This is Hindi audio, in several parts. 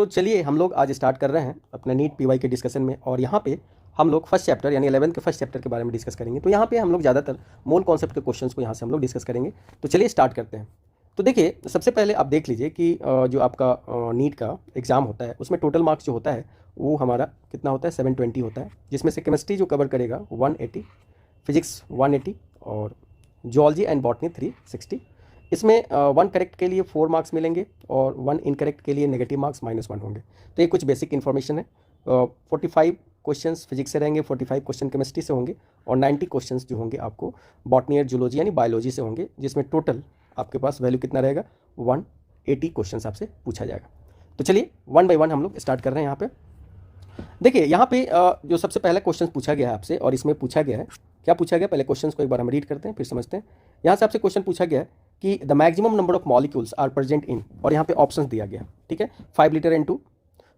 तो चलिए हम लोग आज स्टार्ट कर रहे हैं अपने नीट पीवाई के डिस्कशन में। और यहाँ पे हम लोग फर्स्ट चैप्टर यानी 11th के फर्स्ट चैप्टर के बारे में डिस्कस करेंगे। तो यहाँ पे हम लोग ज़्यादातर मोल कॉन्सेप्ट के क्वेश्चंस को यहाँ से हम लोग डिस्कस करेंगे। तो चलिए स्टार्ट करते हैं। तो देखिए, सबसे पहले आप देख लीजिए कि जो आपका नीट का एग्ज़ाम होता है उसमें टोटल मार्क्स जो होता है वो हमारा कितना होता है, 720 होता है, जिसमें से केमिस्ट्री जो कवर करेगा 180, फिजिक्स 180 और जूलॉजी एंड बॉटनी 360। इसमें 1 करेक्ट के लिए 4 मार्क्स मिलेंगे और 1 इनकरेक्ट के लिए नेगेटिव मार्क्स -1 होंगे। तो ये कुछ बेसिक इन्फॉर्मेशन है। 45 क्वेश्चंस फिजिक्स से रहेंगे, 45 क्वेश्चन केमिस्ट्री से होंगे और 90 क्वेश्चंस जो होंगे आपको बॉटनी और जूलॉजी यानी बायोलॉजी से होंगे, जिसमें टोटल आपके पास वैल्यू कितना रहेगा, 180 क्वेश्चंस आपसे पूछा जाएगा। तो चलिए 1 बाय 1 हम लोग स्टार्ट कर रहे हैं। यहाँ पे देखिए, यहाँ पे जो सबसे पहला क्वेश्चन पूछा गया है आपसे, और इसमें पूछा गया है, क्या पूछा गया, पहले क्वेश्चंस को एक बार हम रीड करते हैं फिर समझते हैं। यहाँ से आपसे क्वेश्चन पूछा गया है कि the maximum number of molecules are present in, और यहाँ पे ऑप्शंस दिया गया है, ठीक है। 5 litre N2,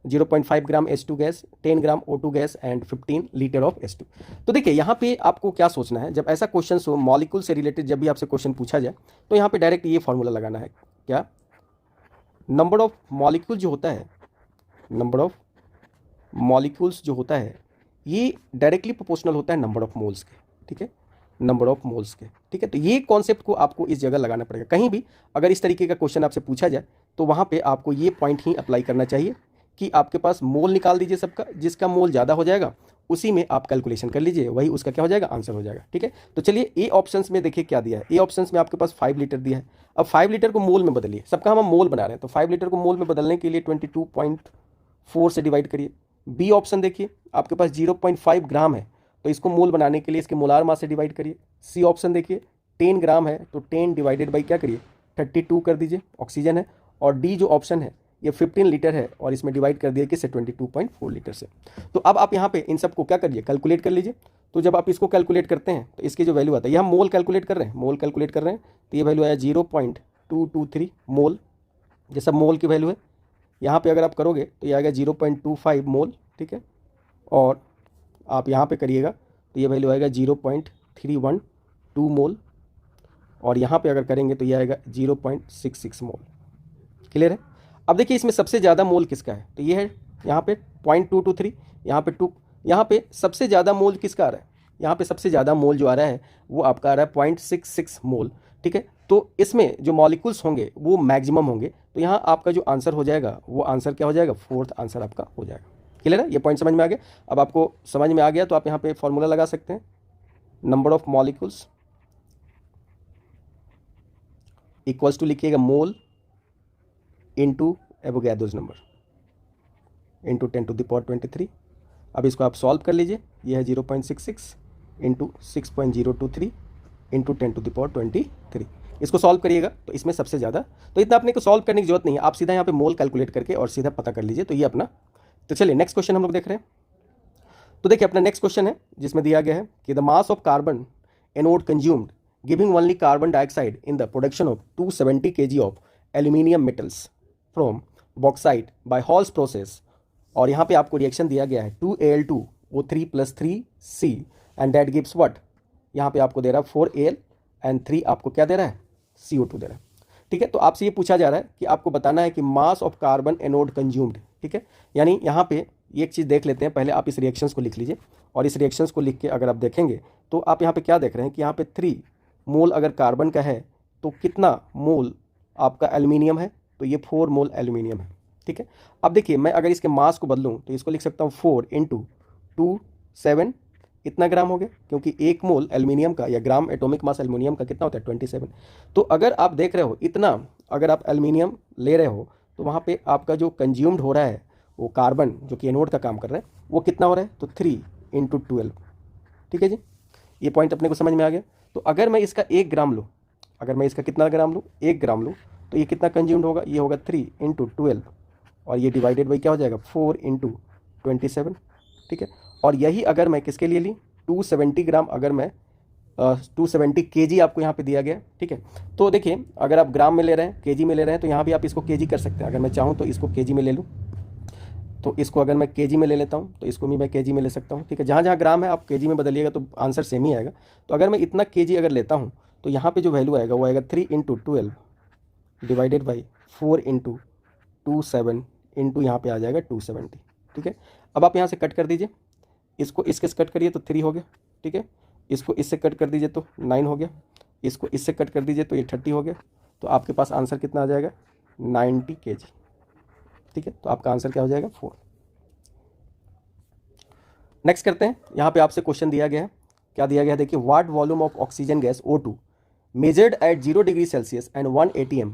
0.5 gram H2 gas, 10 gram O2 gas and 15 litre of H2। तो देखिए, यहाँ पे आपको क्या सोचना है, जब ऐसा क्वेश्चन हो मॉलिक्यूल से रिलेटेड, जब भी आपसे क्वेश्चन पूछा जाए तो यहाँ पे डायरेक्ट ये फॉर्मूला लगाना है, क्या, नंबर ऑफ मॉलिक्यूल जो होता है, नंबर ऑफ मॉलिक्यूल्स जो होता है ये डायरेक्टली प्रोपोर्शनल होता है नंबर ऑफ मोल्स के, ठीक है, नंबर ऑफ मोल्स के, ठीक है। तो ये कॉन्सेप्ट को आपको इस जगह लगाना पड़ेगा। कहीं भी अगर इस तरीके का क्वेश्चन आपसे पूछा जाए तो वहाँ पे आपको ये पॉइंट ही अप्लाई करना चाहिए कि आपके पास मोल निकाल दीजिए सबका, जिसका मोल ज़्यादा हो जाएगा उसी में आप कैलकुलेशन कर लीजिए, वही उसका क्या हो जाएगा, आंसर हो जाएगा, ठीक है। तो चलिए ए ऑप्शंस में देखिए क्या दिया है। ए ऑप्शंस में आपके पास 5 लीटर दिया है। अब 5 लीटर को मोल में बदलिए, सबका हम मोल बना रहे हैं, तो 5 लीटर को मोल में बदलने के लिए 22.4 से डिवाइड करिए। बी ऑप्शन देखिए, आपके पास 0.5 ग्राम है तो इसको मोल बनाने के लिए इसके मोलार मास से डिवाइड करिए। सी ऑप्शन देखिए, 10 ग्राम है तो 10 डिवाइडेड बाई क्या करिए, 32 कर दीजिए, ऑक्सीजन है। और डी जो ऑप्शन है ये 15 लीटर है और इसमें डिवाइड कर दिया किससे, 22.4 लीटर से। तो अब आप यहाँ पे इन सबको क्या करिए, कैलकुलेट कर लीजिए। तो जब आप इसको कैलकुलेट करते हैं तो इसकी जो वैल्यू आता है, ये हम मोल कैलकुलेट कर रहे हैं, मोल कैलकुलेट कर रहे हैं, तो ये वैल्यू आया 0.223 मोल, ये सब मोल की वैल्यू है। यहाँ पे अगर आप करोगे तो ये आएगा 0.25 मोल, ठीक है। और आप यहाँ पे करिएगा तो ये वैल्यू आएगा 0.312 मोल, और यहाँ पे अगर करेंगे तो ये आएगा 0.66 मोल। क्लियर है। अब देखिए इसमें सबसे ज़्यादा मोल किसका है, तो ये है यहाँ पे 0.223, यहाँ पे 2, यहाँ पे सबसे ज़्यादा मोल किसका आ रहा है, यहाँ पे सबसे ज़्यादा मोल जो आ रहा है वो आपका आ रहा है 0.66 मोल, ठीक है। तो इसमें जो मॉलिक्यूल्स होंगे वो मैक्सिमम होंगे, तो यहाँ आपका जो आंसर हो जाएगा वो आंसर क्या हो जाएगा, 4th आंसर आपका हो जाएगा। क्लियर है, ये पॉइंट समझ में आ गया। अब आपको समझ में आ गया तो आप यहाँ पे फॉर्मूला लगा सकते हैं, number of molecules equals to लिखिएगा mole into Avogadro's number into 10⁻23। अब इसको आप सॉल्व कर लीजिए, ये है 0.66 इंटू 6.023 इंटू 10⁻23। इसको सॉल्व करिएगा तो इसमें सबसे ज़्यादा, तो इतना अपने को सॉल्व करने की जरूरत नहीं है, आप सीधा यहाँ पे मोल कैलकुलेट करके और सीधा पता कर लीजिए, तो ये अपना। तो चलिए नेक्स्ट क्वेश्चन हम लोग देख रहे हैं। तो देखिए अपना नेक्स्ट क्वेश्चन है जिसमें दिया गया है कि the mass of carbon anode consumed giving only carbon dioxide in the production of 270 kg of aluminium metals from bauxite by Hall's process. और यहाँ पे आपको रिएक्शन दिया गया है 2Al2O3 + 3C and that gives what, यहाँ पे आपको दे रहा है 4Al एंड 3 आपको क्या दे रहा है, CO2 दे रहा है, ठीक है। तो आपसे ये पूछा जा रहा है कि आपको बताना है कि मास ऑफ कार्बन एनोड कंज्यूम्ड, ठीक है। यानी यहाँ पे ये एक चीज़ देख लेते हैं, पहले आप इस रिएक्शंस को लिख लीजिए, और इस रिएक्शंस को लिख के अगर आप देखेंगे तो आप यहाँ पे क्या देख रहे हैं कि यहाँ पे 3 मोल अगर कार्बन का है तो कितना मोल आपका एल्यूमिनियम है, तो ये 4 मोल एल्यूमिनियम है, ठीक है। अब देखिए मैं अगर इसके मास को बदलूँ तो इसको लिख सकता हूँ 4 × 27, इतना ग्राम हो गया, क्योंकि 1 मोल एल्यूमिनियम का या ग्राम एटॉमिक मास एल्यूमिनियम का कितना होता है, 27। तो अगर आप देख रहे हो इतना, अगर आप एल्यूमिनियम ले रहे हो तो वहाँ पे आपका जो कंज्यूम्ड हो रहा है वो कार्बन जो कि एनोड का काम कर रहा है वो कितना हो रहा है, तो 3 × 12, ठीक है जी। ये पॉइंट अपने को समझ में आ गया। तो अगर मैं इसका 1 ग्राम लूँ, अगर मैं इसका कितना ग्राम लूँ, 1 ग्राम लूँ, तो ये कितना कंज्यूम्ड होगा, ये होगा 3 × 12, और ये डिवाइडेड बाई क्या हो जाएगा, 4 × 27, ठीक है। और यही अगर मैं किसके लिए ली, 270 ग्राम, अगर मैं 270 kg आपको यहाँ पे दिया गया, ठीक है। तो देखिए अगर आप ग्राम में ले रहे हैं, केजी में ले रहे हैं, तो यहाँ भी आप इसको केजी कर सकते हैं। अगर मैं चाहूँ तो इसको केजी में ले लूँ, तो इसको अगर मैं केजी में ले लेता हूँ तो इसको भी मैं केजी में ले सकता हूँ, ठीक है। जहाँ जहाँ ग्राम है आप केजी में बदलिएगा तो आंसर सेम ही आएगा। तो अगर मैं इतना केजी अगर लेता हूँ तो यहाँ पे जो वैल्यू आएगा वो आएगा 3 × 12 डिवाइडेड बाई 4 × 27 इंटू यहाँ पे आ जाएगा 270, ठीक है। अब आप यहाँ से कट कर दीजिए, इसको इसके से कट करिए तो 3 हो गया, ठीक है। इसको इससे कट कर दीजिए तो 9 हो गया, इसको इससे कट कर दीजिए तो ये 30 हो गया। तो आपके पास आंसर कितना आ जाएगा 90 kg, ठीक है। तो आपका आंसर क्या हो जाएगा 4। नेक्स्ट करते हैं, यहाँ पे आपसे क्वेश्चन दिया गया है, क्या दिया गया है देखिए, what volume of oxygen gas O2 measured at 0 degree Celsius and 1 atm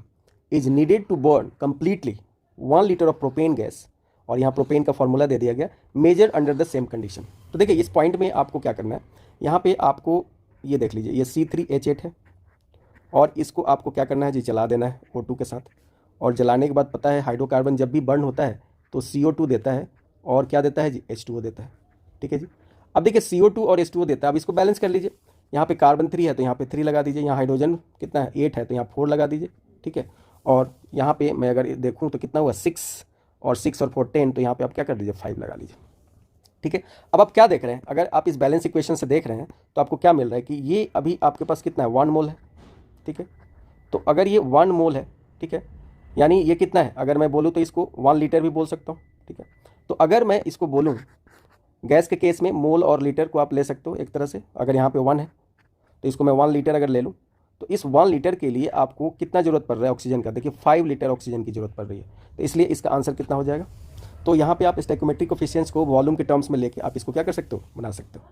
is needed to burn completely 1 litre of propane gas, और यहाँ प्रोपेन का फॉर्मूला दे दिया गया, measure under the same condition. तो देखिए इस पॉइंट में आपको क्या करना है, यहाँ पे आपको ये देख लीजिए, ये C3H8 है, और इसको आपको क्या करना है जी, जला देना है O2 के साथ। और जलाने के बाद पता है हाइड्रोकार्बन जब भी बर्न होता है तो CO2 देता है, और क्या देता है जी, H2O देता है, ठीक है जी। अब देखिए CO2 और H2O देता है, अब इसको बैलेंस कर लीजिए, यहाँ पे कार्बन 3 है तो यहाँ पे 3 लगा दीजिए, यहाँ हाइड्रोजन कितना है 8 है तो यहाँ 4 लगा दीजिए, ठीक है। और यहाँ पे मैं अगर देखूँ तो कितना हुआ 6 और 6 और 4 10, तो यहाँ पे आप क्या कर दीजिए 5 लगा लीजिए, ठीक है। अब आप क्या देख रहे हैं, अगर आप इस बैलेंस इक्वेशन से देख रहे हैं तो आपको क्या मिल रहा है कि ये अभी आपके पास कितना है 1 मोल है, ठीक है। तो अगर ये 1 मोल है, ठीक है, यानी ये कितना है, अगर मैं बोलूँ तो इसको 1 लीटर भी बोल सकता हूँ, ठीक है। तो अगर मैं इसको बोलूँ गैस के केस में मोल और लीटर को आप ले सकते हो एक तरह से, अगर यहाँ पे 1 है तो इसको मैं 1 लीटर अगर ले लूँ तो इस 1 लीटर के लिए आपको कितना ज़रूरत पड़ रहा है ऑक्सीजन का, देखिए 5 लीटर ऑक्सीजन की ज़रूरत पड़ रही है। तो इसलिए इसका आंसर कितना हो जाएगा, तो यहाँ पे आप स्टोइकोमेट्रिक कोफिशिएंट्स को वॉल्यूम के टर्म्स में लेके आप इसको क्या कर सकते हो, बना सकते हो।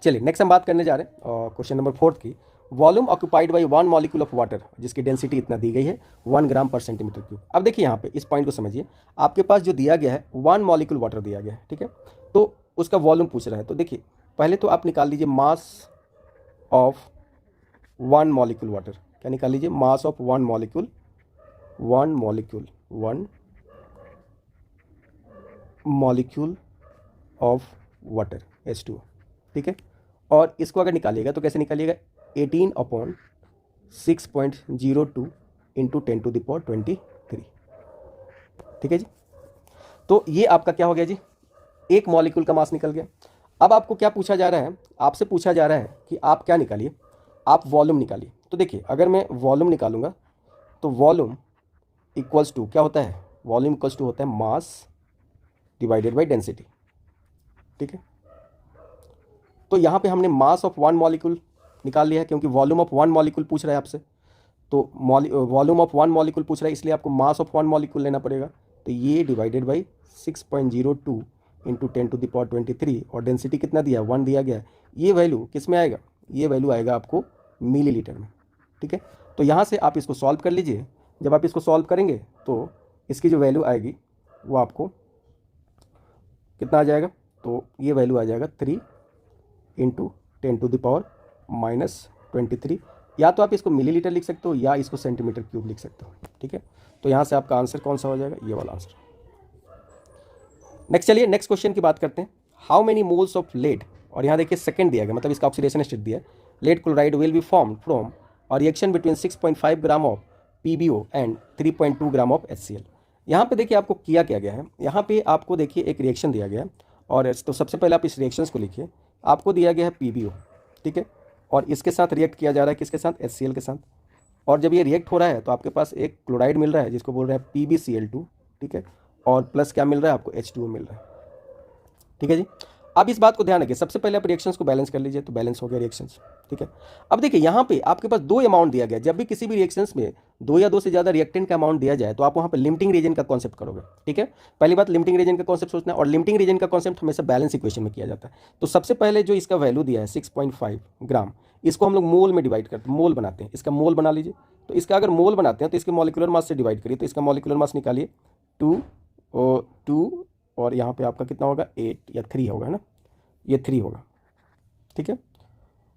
चलिए नेक्स्ट हम बात करने जा रहे हैं क्वेश्चन नंबर 4 की, volume occupied by 1 molecule of water, जिसकी डेंसिटी इतना दी गई है 1 ग्राम पर सेंटीमीटर क्यूब। अब देखिए यहाँ पे इस पॉइंट को समझिए, आपके पास जो दिया गया है 1 मॉलिक्यूल वाटर दिया गया है, ठीक है, तो उसका वॉल्यूम पूछ रहा है। तो देखिए पहले तो आप निकाल लीजिए मास ऑफ 1 मॉलिक्यूल वाटर, क्या निकाल लीजिए, mass of 1 molecule, 1 molecule of water H2O, ठीक है। और इसको अगर निकालिएगा तो कैसे निकालिएगा, 18/6.02 इंटू 10⁻23, ठीक है जी। तो ये आपका क्या हो गया जी, 1 मॉलिक्यूल का मास निकल गया। अब आपको क्या पूछा जा रहा है, आपसे पूछा जा रहा है कि आप क्या निकालिए, आप वॉल्यूम निकालिए। तो देखिए अगर मैं वॉल्यूम निकालूंगा तो वॉल्यूम इक्वल्स टू क्या होता है, वॉल्यूम इक्वल्स टू होता है मास डिवाइडेड बाई डेंसिटी, ठीक है। तो यहाँ पे हमने मास ऑफ 1 मॉलिक्यूल निकाल लिया है, क्योंकि वॉल्यूम ऑफ 1 मॉलिक्यूल पूछ रहा है आपसे, तो वॉल्यूम ऑफ 1 मॉलिक्यूल पूछ रहा है, इसलिए आपको मास ऑफ 1 मॉलिक्यूल लेना पड़ेगा। तो ये डिवाइडेड बाई 6.02 इंटू 10⁻23, और डेंसिटी कितना दिया, 1 दिया गया है। ये वैल्यू किस में आएगा, ये वैल्यू आएगा आपको मिलीलीटर में, ठीक है। तो यहाँ से आप इसको सॉल्व कर लीजिए, जब आप इसको सॉल्व करेंगे तो इसकी जो वैल्यू आएगी वो आपको कितना आ जाएगा, तो ये वैल्यू आ जाएगा 3 इंटू 10⁻⁻23, या तो आप इसको मिलीलीटर लिख सकते हो या इसको सेंटीमीटर क्यूब लिख सकते हो, ठीक है। तो यहाँ से आपका आंसर कौन सा हो जाएगा, ये वाला आंसर। नेक्स्ट चलिए नेक्स्ट क्वेश्चन की बात करते हैं, how many moles of lead, और यहाँ देखिए सेकंड दिया गया, मतलब इसका ऑक्सीडेशन स्टेट दिया है, lead chloride will be formed from और reaction between 6.5 gram of PbO and 3.2 gram of HCl। यहाँ पे देखिए आपको किया क्या गया है, यहाँ पे आपको देखिए एक रिएक्शन दिया गया है, और तो सबसे पहले आप इस रिएक्शंस को लिखिए, आपको दिया गया है PbO, ठीक है, और इसके साथ रिएक्ट किया जा रहा है किसके साथ, HCl के साथ। और जब ये रिएक्ट हो रहा है तो आपके पास एक क्लोराइड मिल रहा है जिसको बोल रहे हैं PbCl2, ठीक है, और प्लस क्या मिल रहा है आपको, H2O मिल रहा है, ठीक है जी। अब इस बात को ध्यान रखिए, सबसे पहले आप रिएक्शंस को बैलेंस कर लीजिए, तो बैलेंस हो गया रिएक्शंस, ठीक है। अब देखिए यहाँ पे आपके पास 2 अमाउंट दिया गया, जब भी किसी भी रिएक्शंस में 2 या 2 से ज़्यादा रिएक्टेंट का अमाउंट दिया जाए तो आप वहाँ पे लिमिटिंग रीजन का कॉन्सेप्ट करोगे, ठीक है। पहली बात लिमिटिंग रीजन का कॉन्सेप्ट सोचना है, और लिमिटिंग रीजन का कॉन्सेप्ट हमेशा बैलेंस इक्वेशन में किया जाता है। तो सबसे पहले जो इसका वैल्यू दिया है 6.5 ग्राम, इसको हम लोग मोल में डिवाइड करते हैं, मोल बनाते हैं, इसका मोल बना लीजिए। तो इसका अगर मोल बनाते हैं तो इसके मॉलिक्यूलर मास से डिवाइड करिए, तो इसका मॉलिक्यूलर मास निकालिए 2 और यहाँ पे आपका कितना होगा 8 या 3 होगा, है ना, ये 3 होगा, ठीक है।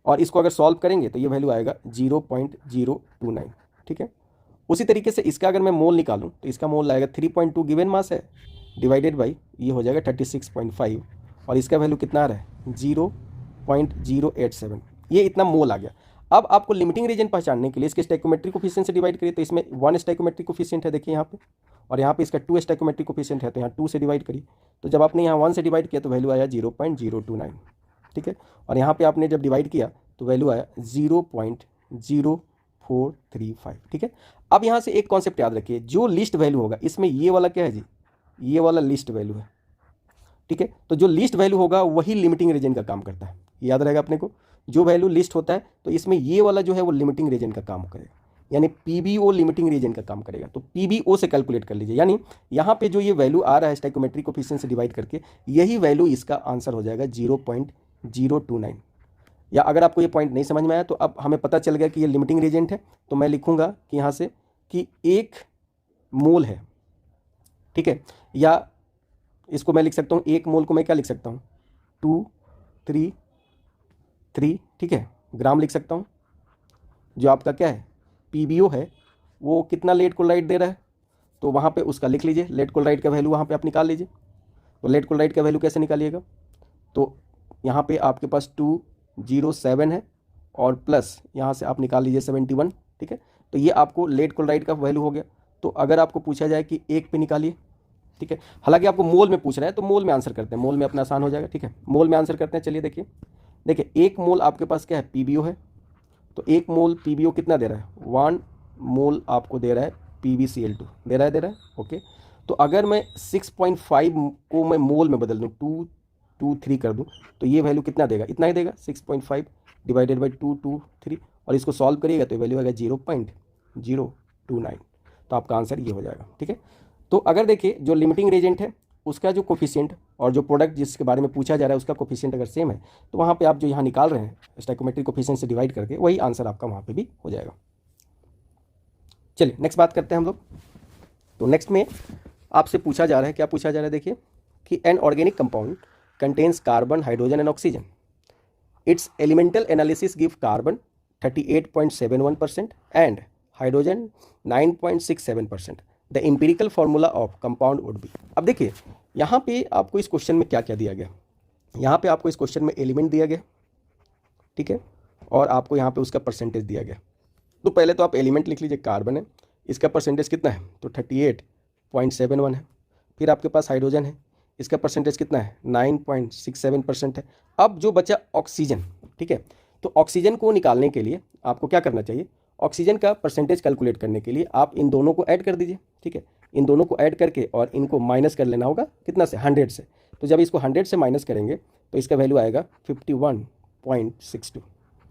और इसको अगर सॉल्व करेंगे तो ये वैल्यू आएगा 0.029, ठीक है। उसी तरीके से इसका अगर मैं मोल निकालूं तो इसका मोल आएगा 3.2 गिवन मास है डिवाइडेड बाई ये हो जाएगा 36.5, और इसका वैल्यू कितना आ रहा है 0.087, ये इतना मोल आ गया। अब आपको लिमिटिंग रीजन पहचानने के लिए इसके स्टोइकोमेट्रिक कोफिशिएंट से डिवाइड करिए, तो इसमें 1 स्टोइकोमेट्रिक कोफिशिएंट है देखिए यहाँ पे, और यहाँ पे इसका 2 स्टोइकोमेट्रिक कोफिशिएंट है, तो यहाँ 2 से डिवाइड करिए। तो जब आपने यहाँ 1 से डिवाइड किया तो वैल्यू आया 0.029, ठीक है। और यहाँ पे आपने जब डिवाइड किया तो वैल्यू आया 0.047, 0.435, ठीक है। अब यहाँ से एक कॉन्सेप्ट याद रखिए, जो लिस्ट वैल्यू होगा इसमें ये वाला क्या है जी, ये वाला लिस्ट वैल्यू है, ठीक है। तो जो लिस्ट वैल्यू होगा वही लिमिटिंग रीजन का काम करता है, याद रहेगा अपने को। जो वैल्यू लिस्ट होता है तो इसमें ये वाला जो है वो लिमिटिंग रीजन का काम करेगा, यानी पीबीओ लिमिटिंग रीजन का काम करेगा। तो पीबीओ से कैलकुलेट कर लीजिए, यानी यहाँ पे जो ये वैल्यू आ रहा है स्टोइकोमेट्रिक कोफिशिएंट से डिवाइड करके, यही वैल्यू इसका आंसर हो जाएगा 0.029। या अगर आपको ये पॉइंट नहीं समझ में आया तो अब हमें पता चल गया कि ये लिमिटिंग रीजन है, तो मैं लिखूंगा कि यहाँ से कि 1 मोल है, ठीक है। या इसको मैं लिख सकता हूँ, 1 मोल को मैं क्या लिख सकता हूँ, 233, ठीक है, ग्राम लिख सकता हूँ। जो आपका क्या है पीबीओ है वो कितना लेट कोलाइट दे रहा है, तो वहाँ पे उसका लिख लीजिए, लेट कोलाइट का वैल्यू वहाँ पे आप निकाल लीजिए। तो लेट कोलाइट का वैल्यू कैसे निकालिएगा, तो यहाँ पे आपके पास 207 है और प्लस यहाँ से आप निकाल लीजिए 71, ठीक है। तो ये आपको लेट कोलाइट का वैल्यू हो गया। तो अगर आपको पूछा जाए कि 1 पे निकालिए, ठीक है, हालांकि आपको मोल में पूछ रहा है तो मोल में आंसर करते हैं, मोल में अपना आसान हो जाएगा, ठीक है। मोल में आंसर करते हैं, चलिए देखिए 1 मोल आपके पास क्या है पीबीओ है, तो 1 मोल पीबीओ कितना दे रहा है, 1 मोल आपको दे रहा है PbCl2 दे रहा है, ओके। तो अगर मैं 6.5 को मैं मोल में बदल दूँ, 223 कर दूँ, तो ये वैल्यू कितना देगा, इतना ही देगा, 6.5 डिवाइडेड बाई 223, और इसको सॉल्व करिएगा तो वैल्यू आएगा 0.029। तो आपका आंसर ये हो जाएगा, ठीक है। तो अगर देखिए जो लिमिटिंग रीजेंट है उसका जो कोफिशिएंट और जो प्रोडक्ट जिसके बारे में पूछा जा रहा है उसका कोफिशिएंट अगर सेम है, तो वहाँ पे आप जो यहाँ निकाल रहे हैं स्टोइकोमेट्रिक कोफिशिएंट से डिवाइड करके, वही आंसर आपका वहाँ पे भी हो जाएगा। चलिए नेक्स्ट बात करते हैं हम लोग। तो नेक्स्ट में आपसे पूछा जा रहा है, क्या पूछा जा रहा है, देखिए कि N organic compound contains carbon, hydrogen and oxygen. It's elemental analysis give carbon 38.71% and hydrogen 9.67%। The empirical formula of compound would be. अब देखिए यहाँ पे आपको इस क्वेश्चन में क्या क्या दिया गया, यहाँ पे आपको इस क्वेश्चन में एलिमेंट दिया गया, ठीक है, और आपको यहाँ पे उसका परसेंटेज दिया गया। तो पहले तो आप एलिमेंट लिख लीजिए, कार्बन है, इसका परसेंटेज कितना है, तो 38.71 है। फिर आपके पास हाइड्रोजन है, इसका परसेंटेज कितना है, 9.67% है। अब जो बचा ऑक्सीजन, ठीक है, तो ऑक्सीजन को निकालने के लिए आपको क्या करना चाहिए, ऑक्सीजन का परसेंटेज कैलकुलेट करने के लिए आप इन दोनों को ऐड कर दीजिए, ठीक है। इन दोनों को ऐड करके और इनको माइनस कर लेना होगा कितना से, 100 से। तो जब इसको 100 से माइनस करेंगे तो इसका वैल्यू आएगा 51.62,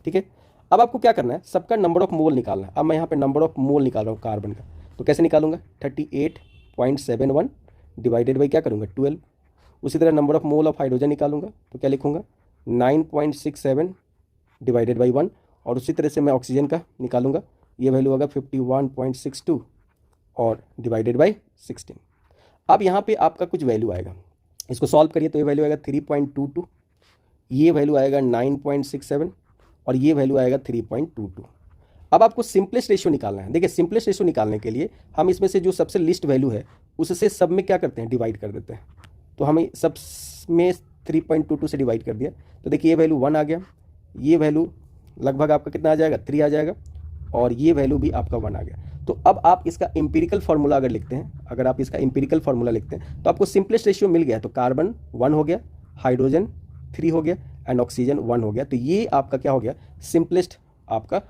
ठीक है। अब आपको क्या करना है, सबका नंबर ऑफ मोल निकालना है। अब मैं यहाँ पे नंबर ऑफ मोल निकाल रहा हूँ कार्बन का, तो कैसे निकालूंगा, 38.71 डिवाइडेड बाई क्या करूँगा, 12। उसी तरह number of mole of hydrogen निकालूंगा, तो क्या लिखूंगा, 9.67 डिवाइडेड बाई 1, और उसी तरह से मैं ऑक्सीजन का निकालूंगा, ये वैल्यू होगा 51.62 और डिवाइडेड बाई 16। अब यहाँ पे आपका कुछ वैल्यू आएगा, इसको सॉल्व करिए तो ये वैल्यू आएगा 3.22, ये वैल्यू आएगा 9.67 और ये वैल्यू आएगा 3.22। अब आपको सिंपलेस्ट रेशियो निकालना है। देखिए सिंपलेस्ट रेशियो निकालने के लिए हम इसमें से जो सबसे लिस्ट वैल्यू है उससे सब में क्या करते हैं, डिवाइड कर देते हैं। तो हमें सब में 3.22 से डिवाइड कर दिया, तो देखिए ये वैल्यू 1 आ गया, ये वैल्यू लगभग आपका कितना आ जाएगा, 3 आ जाएगा, और ये वैल्यू भी आपका 1 आ गया। तो अब आप इसका एम्पिरिकल फार्मूला अगर लिखते हैं, अगर आप इसका एम्पिरिकल फार्मूला लिखते हैं तो आपको सिंपलेस्ट रेशियो मिल गया। तो कार्बन 1 हो गया, हाइड्रोजन 3 हो गया एंड ऑक्सीजन 1 हो गया। तो ये आपका क्या हो गया, सिंपलेस्ट आपका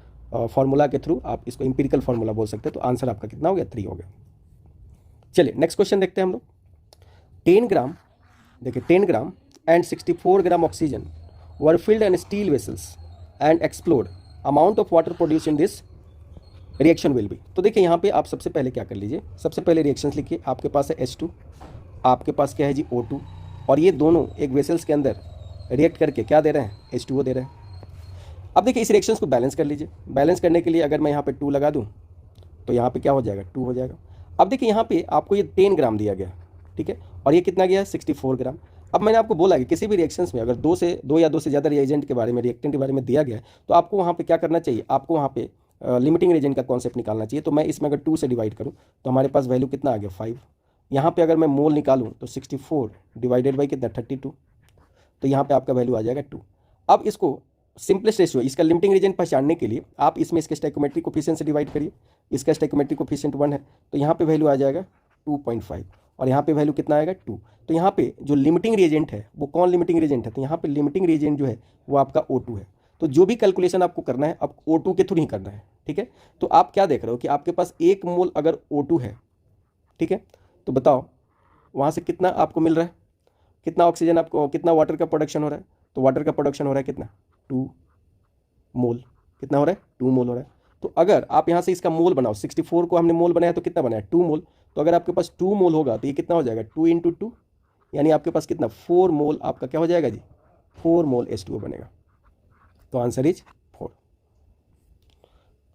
फार्मूला के थ्रू आप इसको एम्पिरिकल फार्मूला बोल सकते हैं। तो आंसर आपका कितना हो गया, 3 हो गया। चलिए नेक्स्ट क्वेश्चन देखते हैं हम लोग। 10 ग्राम, देखिए 10 gram and 64 gram oxygen were filled in steel vessels and explode, amount of water produce in this reaction will be. तो देखिए यहाँ पे आप सबसे पहले क्या कर लीजिए, सबसे पहले रिएक्शंस लिखिए। आपके पास है H2, आपके पास क्या है जी O2, और ये दोनों एक वेसल्स के अंदर रिएक्ट करके क्या दे रहे हैं, H2O दे रहे हैं। अब देखिए इस रिएक्शंस को बैलेंस कर लीजिए। बैलेंस करने के लिए अगर मैं यहाँ पे 2 लगा दूँ तो यहाँ पे क्या हो जाएगा, 2 हो जाएगा। अब देखिए यहाँ पे आपको ये 10 ग्राम दिया गया, ठीक है, और ये कितना गया है, 64 ग्राम। अब मैंने आपको बोला कि किसी भी रिएक्शंस में अगर 2 या 2 से ज़्यादा रिएजेंट के बारे में, रिएक्टेंट के बारे में दिया गया है, तो आपको वहाँ पे क्या करना चाहिए, आपको वहाँ पे लिमिटिंग रीजन का कॉन्सेप्ट निकालना चाहिए। तो मैं इसमें अगर 2 से डिवाइड करूँ तो हमारे पास वैल्यू कितना आ गया, 5। यहाँ पे अगर मैं मोल निकालूँ तो 64 डिवाइडेड बाई कितना, 32, तो यहाँ पे आपका वैल्यू आ जाएगा 2। अब इसको सिंपलेस्ट रेशियो, इसका लिमिटिंग रीजन पहचानने के लिए आप इसमें इसके स्टोइकोमेट्रिक कोफिशिएंट से डिवाइड करिए। इसका स्टोइकोमेट्रिक कोफिशिएंट 1 है, तो यहाँ पे वैल्यू आ जाएगा 2.5, और यहाँ पे वैल्यू कितना आएगा, 2। तो यहाँ पे जो लिमिटिंग रिएजेंट है वो कौन लिमिटिंग रिएजेंट है, तो यहाँ पे लिमिटिंग रिएजेंट जो है वो आपका O2 है। तो जो भी कैलकुलेशन आपको करना है अब O2 के थ्रू ही करना है, ठीक है। तो आप क्या देख रहे हो कि आपके पास 1 मोल अगर O2 है, ठीक है, तो बताओ वहाँ से कितना आपको मिल रहा है, कितना ऑक्सीजन आपको, कितना वाटर का प्रोडक्शन हो रहा है। तो वाटर का प्रोडक्शन हो रहा है कितना, 2 मोल। कितना हो रहा है, 2 मोल हो रहा है। तो अगर आप यहाँ से इसका मोल बनाओ, 64 को हमने मोल बनाया तो कितना बनाया, 2 मोल। तो अगर आपके पास 2 मोल होगा तो ये कितना हो जाएगा, 2 × 2, यानी आपके पास कितना, 4 मोल आपका क्या हो जाएगा जी, 4 मोल H2O बनेगा। तो आंसर इज 4।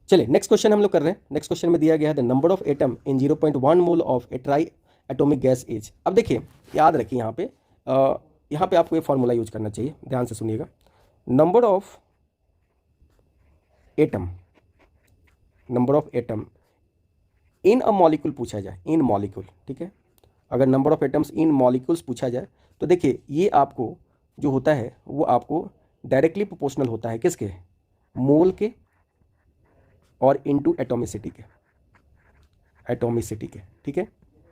चलिए नेक्स्ट क्वेश्चन हम लोग कर रहे हैं। नेक्स्ट क्वेश्चन में दिया गया है the number of atom in 0.1 mole of A try atomic gas is. अब देखिए याद रखिए यहाँ पे आपको ये फॉर्मूला यूज करना चाहिए, ध्यान से सुनिएगा। Number of atom in a molecule पूछा जाए, इन मॉलिक्यूल, ठीक है। अगर number of atoms in molecules पूछा जाए तो देखिए ये आपको जो होता है वो आपको डायरेक्टली प्रोपोर्शनल होता है किसके, मोल के और इनटू एटॉमिसिटी के, ठीक है।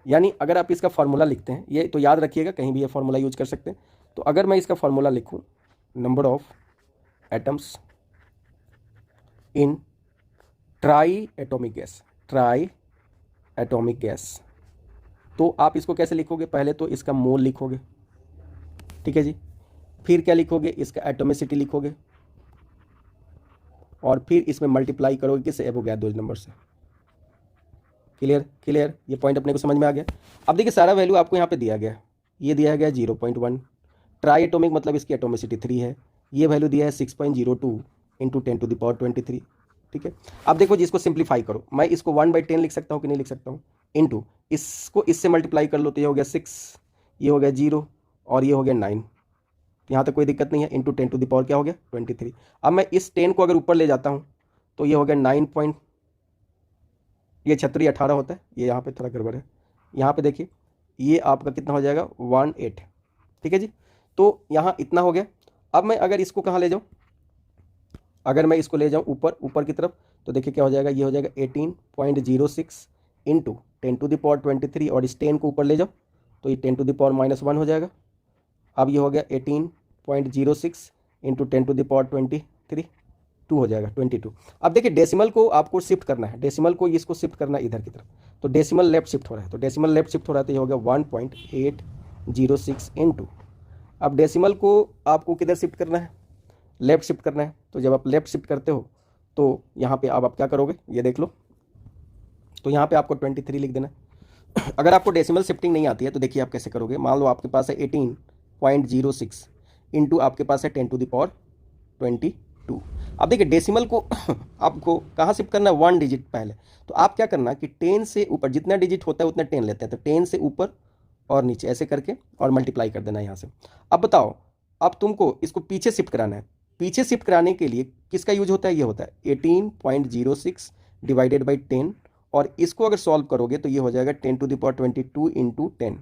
यानी अगर आप इसका फार्मूला लिखते हैं, ये तो याद रखिएगा, कहीं भी ये फार्मूला यूज कर सकते हैं। तो अगर मैं इसका फार्मूला लिखूं, number of atoms in try atomic gas, तो आप इसको कैसे लिखोगे, पहले तो इसका मोल लिखोगे, ठीक है जी, फिर क्या लिखोगे, इसका एटॉमिसिटी लिखोगे, और फिर इसमें मल्टीप्लाई करोगे किससे, एवोगैड्रो नंबर से। क्लियर, ये पॉइंट अपने को समझ में आ गया। अब देखिए सारा वैल्यू आपको यहाँ पे दिया गया है, ये दिया गया 0.1, ट्राई एटॉमिक मतलब इसकी एटॉमिसिटी 3 है, ये वैल्यू दिया है 6.02 × 10⁻23, ठीक है। अब देखो जी इसको सिंप्लीफाई करो, मैं इसको 1/10 लिख सकता हूँ कि नहीं लिख सकता हूँ, इनटू इसको इससे मल्टीप्लाई कर लो तो ये हो गया 6, ये हो गया 0 और ये हो गया 9, यहाँ तक कोई दिक्कत नहीं है, इनटू 10⁻ क्या हो गया 23। अब मैं इस 10 को अगर ऊपर ले जाता हूँ तो ये हो गया 9 ये 36 18 होता है, ये यहाँ पे थोड़ा गड़बड़ है, यहाँ पे देखिए ये आपका कितना हो जाएगा 18, ठीक है जी। तो यहाँ इतना हो गया। अब मैं अगर इसको कहाँ ले जाऊँ, अगर मैं इसको ले जाऊँ ऊपर की तरफ तो देखिए क्या हो जाएगा, ये हो जाएगा 18.06 × 10⁻23, और इस 10 को ऊपर ले जाओ तो ये 10⁻−1 हो जाएगा। अब ये हो गया 18.06 × 10⁻23, 2 हो जाएगा 22। अब देखिए डेसिमल को आपको शिफ्ट करना है, डेसिमल को इसको शिफ्ट करना है इधर की तरफ, तो डेसिमल लेफ्ट शिफ्ट हो रहा है, तो डेसिमल लेफ्ट शिफ्ट हो रहा है तो ये हो गया 1.806 × अब डेसिमल को आपको किधर शिफ्ट करना है, लेफ्ट शिफ्ट करना है। तो जब आप लेफ्ट शिफ्ट करते हो तो यहाँ पे अब आप क्या करोगे, ये देख लो, तो यहाँ पे आपको 23 लिख देना है। अगर आपको डेसिमल शिफ्टिंग नहीं आती है तो देखिए आप कैसे करोगे, मान लो आपके पास है 18.06 इंटू आपके पास है 10⁻22। अब देखिए डेसिमल को आपको कहाँ शिफ्ट करना है, 1 डिजिट पहले। तो आप क्या करना कि 10 से ऊपर जितना डिजिट होता है उतना 10 लेते हैं, तो 10 से ऊपर और नीचे ऐसे करके और मल्टीप्लाई कर देना है यहाँ से। अब बताओ, अब तुमको इसको पीछे शिफ्ट कराना है, पीछे शिफ्ट कराने के लिए किसका यूज होता है, ये होता है 18.06 डिवाइडेड बाई 10, और इसको अगर सॉल्व करोगे तो ये हो जाएगा 10⁻22 × 10।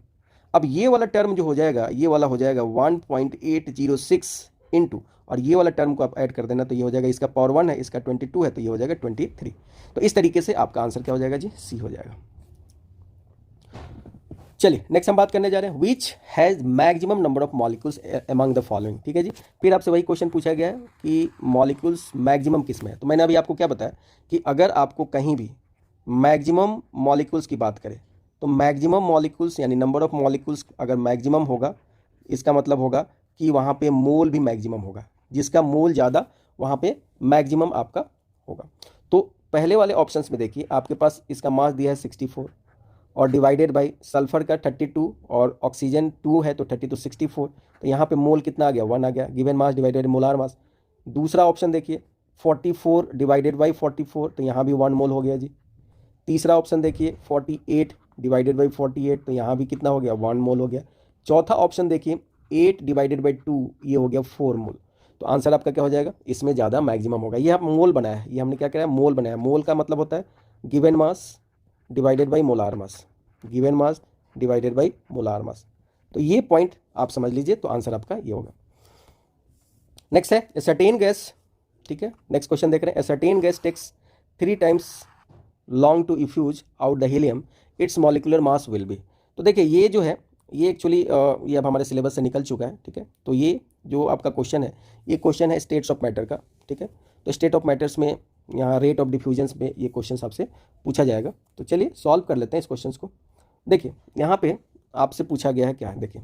अब ये वाला टर्म जो हो जाएगा, ये वाला हो जाएगा 1.806 इंटू, और ये वाला टर्म को आप ऐड कर देना तो ये हो जाएगा, इसका पावर 1 है, इसका 22 है, तो ये हो जाएगा 23। तो इस तरीके से आपका आंसर क्या हो जाएगा जी, सी हो जाएगा। चलिए नेक्स्ट हम बात करने जा रहे हैं, which has maximum number of molecules among the following, ठीक है जी। फिर आपसे वही क्वेश्चन पूछा गया है कि मॉलिक्यूल्स मैक्सिमम किस में है। तो मैंने अभी आपको क्या बताया कि अगर आपको कहीं भी मैक्सिमम मॉलिक्यूल्स की बात करें तो मैक्सिमम मॉलिक्यूल्स यानी नंबर ऑफ मॉलिक्यूल्स अगर मैक्सिमम होगा, इसका मतलब होगा कि वहाँ पे मोल भी मैक्सिमम होगा, जिसका मोल ज़्यादा वहाँ पे मैक्सिमम आपका होगा। तो पहले वाले ऑप्शंस में देखिए आपके पास इसका मास दिया है 64 और डिवाइडेड बाई सल्फर का 32 और ऑक्सीजन 2 है तो 32 64, तो यहाँ पे मोल कितना आ गया, 1 आ गया, given mass divided molar mass. दूसरा ऑप्शन देखिए 44 डिवाइडेड बाई 44, तो यहाँ भी 1 मोल हो गया जी। तीसरा ऑप्शन देखिए 48 डिवाइडेड बाई 48, तो यहाँ भी कितना हो गया, 1 मोल हो गया। चौथा ऑप्शन देखिए 8 डिवाइडेड बाई 2, ये हो गया 4 मोल। तो आंसर आपका क्या हो जाएगा, इसमें ज़्यादा मैक्सिमम होगा। ये आप मोल बनाया है, ये हमने क्या किया है, मोल बनाया। मोल का मतलब होता है given mass divided by molar mass, given mass divided by molar mass. तो ये पॉइंट आप समझ लीजिए, तो आंसर आपका ये होगा। नेक्स्ट है एसर्टेन गैस, ठीक है। नेक्स्ट क्वेश्चन देख रहे हैं, a certain gas takes 3 times long to effuse out the helium, its molecular mass will be. तो देखिए ये जो है ये एक्चुअली ये अब हमारे सिलेबस से निकल चुका है, ठीक है। तो ये जो आपका क्वेश्चन है, ये क्वेश्चन है स्टेट्स ऑफ मैटर का, ठीक है। तो स्टेट ऑफ मैटर्स में यहाँ रेट ऑफ डिफ्यूजन्स में ये क्वेश्चन आपसे पूछा जाएगा। तो चलिए सॉल्व कर लेते हैं इस क्वेश्चन को। देखिए यहाँ पे आपसे पूछा गया है क्या है, देखिए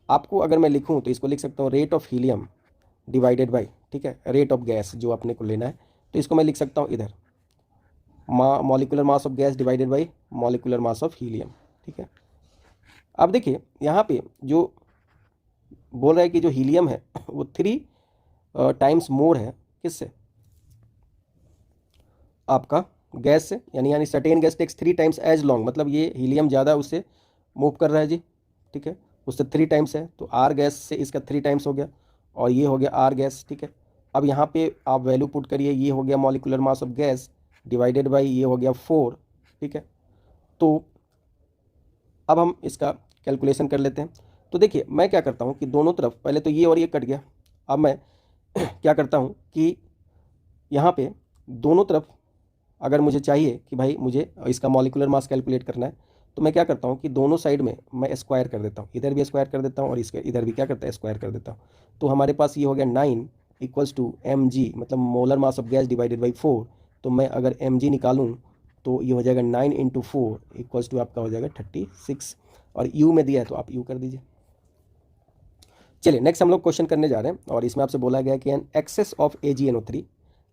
आपको अगर मैं लिखूँ तो इसको लिख सकता हूँ rate of helium divided by, ठीक है, रेट ऑफ गैस जो अपने को लेना है, तो इसको मैं लिख सकता हूँ इधर molecular mass of gas divided by molecular mass of helium, ठीक है। अब देखिए यहाँ पे जो बोल रहा है कि जो हीलियम है वो 3 टाइम्स मोर है किससे, आपका गैस से, यानी certain gas takes 3 times as long, मतलब ये हीलियम ज़्यादा उससे मूव कर रहा है जी, ठीक है, उससे 3 टाइम्स है, तो आर गैस से इसका 3 टाइम्स हो गया और ये हो गया आर गैस, ठीक है। अब यहाँ पे आप वैल्यू पुट करिए, ये हो गया molecular mass of gas divided by ये हो गया 4, ठीक है। तो अब हम इसका कैलकुलेशन कर लेते हैं। तो देखिए मैं क्या करता हूँ कि दोनों तरफ पहले तो ये और ये कट गया, अब मैं क्या करता हूँ कि यहाँ पे दोनों तरफ अगर मुझे चाहिए कि भाई मुझे इसका मॉलिक्यूलर मास कैलकुलेट करना है, तो मैं क्या करता हूँ कि दोनों साइड में मैं स्क्वायर कर देता हूँ, इधर भी स्क्वायर कर देता हूँ और इसके इधर भी क्या करता है स्क्वायर कर देता हूँ। तो हमारे पास ये हो गया 9 इक्वल्स टू mg, मतलब molar mass of gas divided by 4। तो मैं अगर mg निकालूँ तो ये हो जाएगा 9 × 4 इक्वल्स टू आपका हो जाएगा 36, और u में दिया है तो आप u कर दीजिए। चलिए नेक्स्ट हम लोग क्वेश्चन करने जा रहे हैं, और इसमें आपसे बोला गया है कि an excess of AgNO3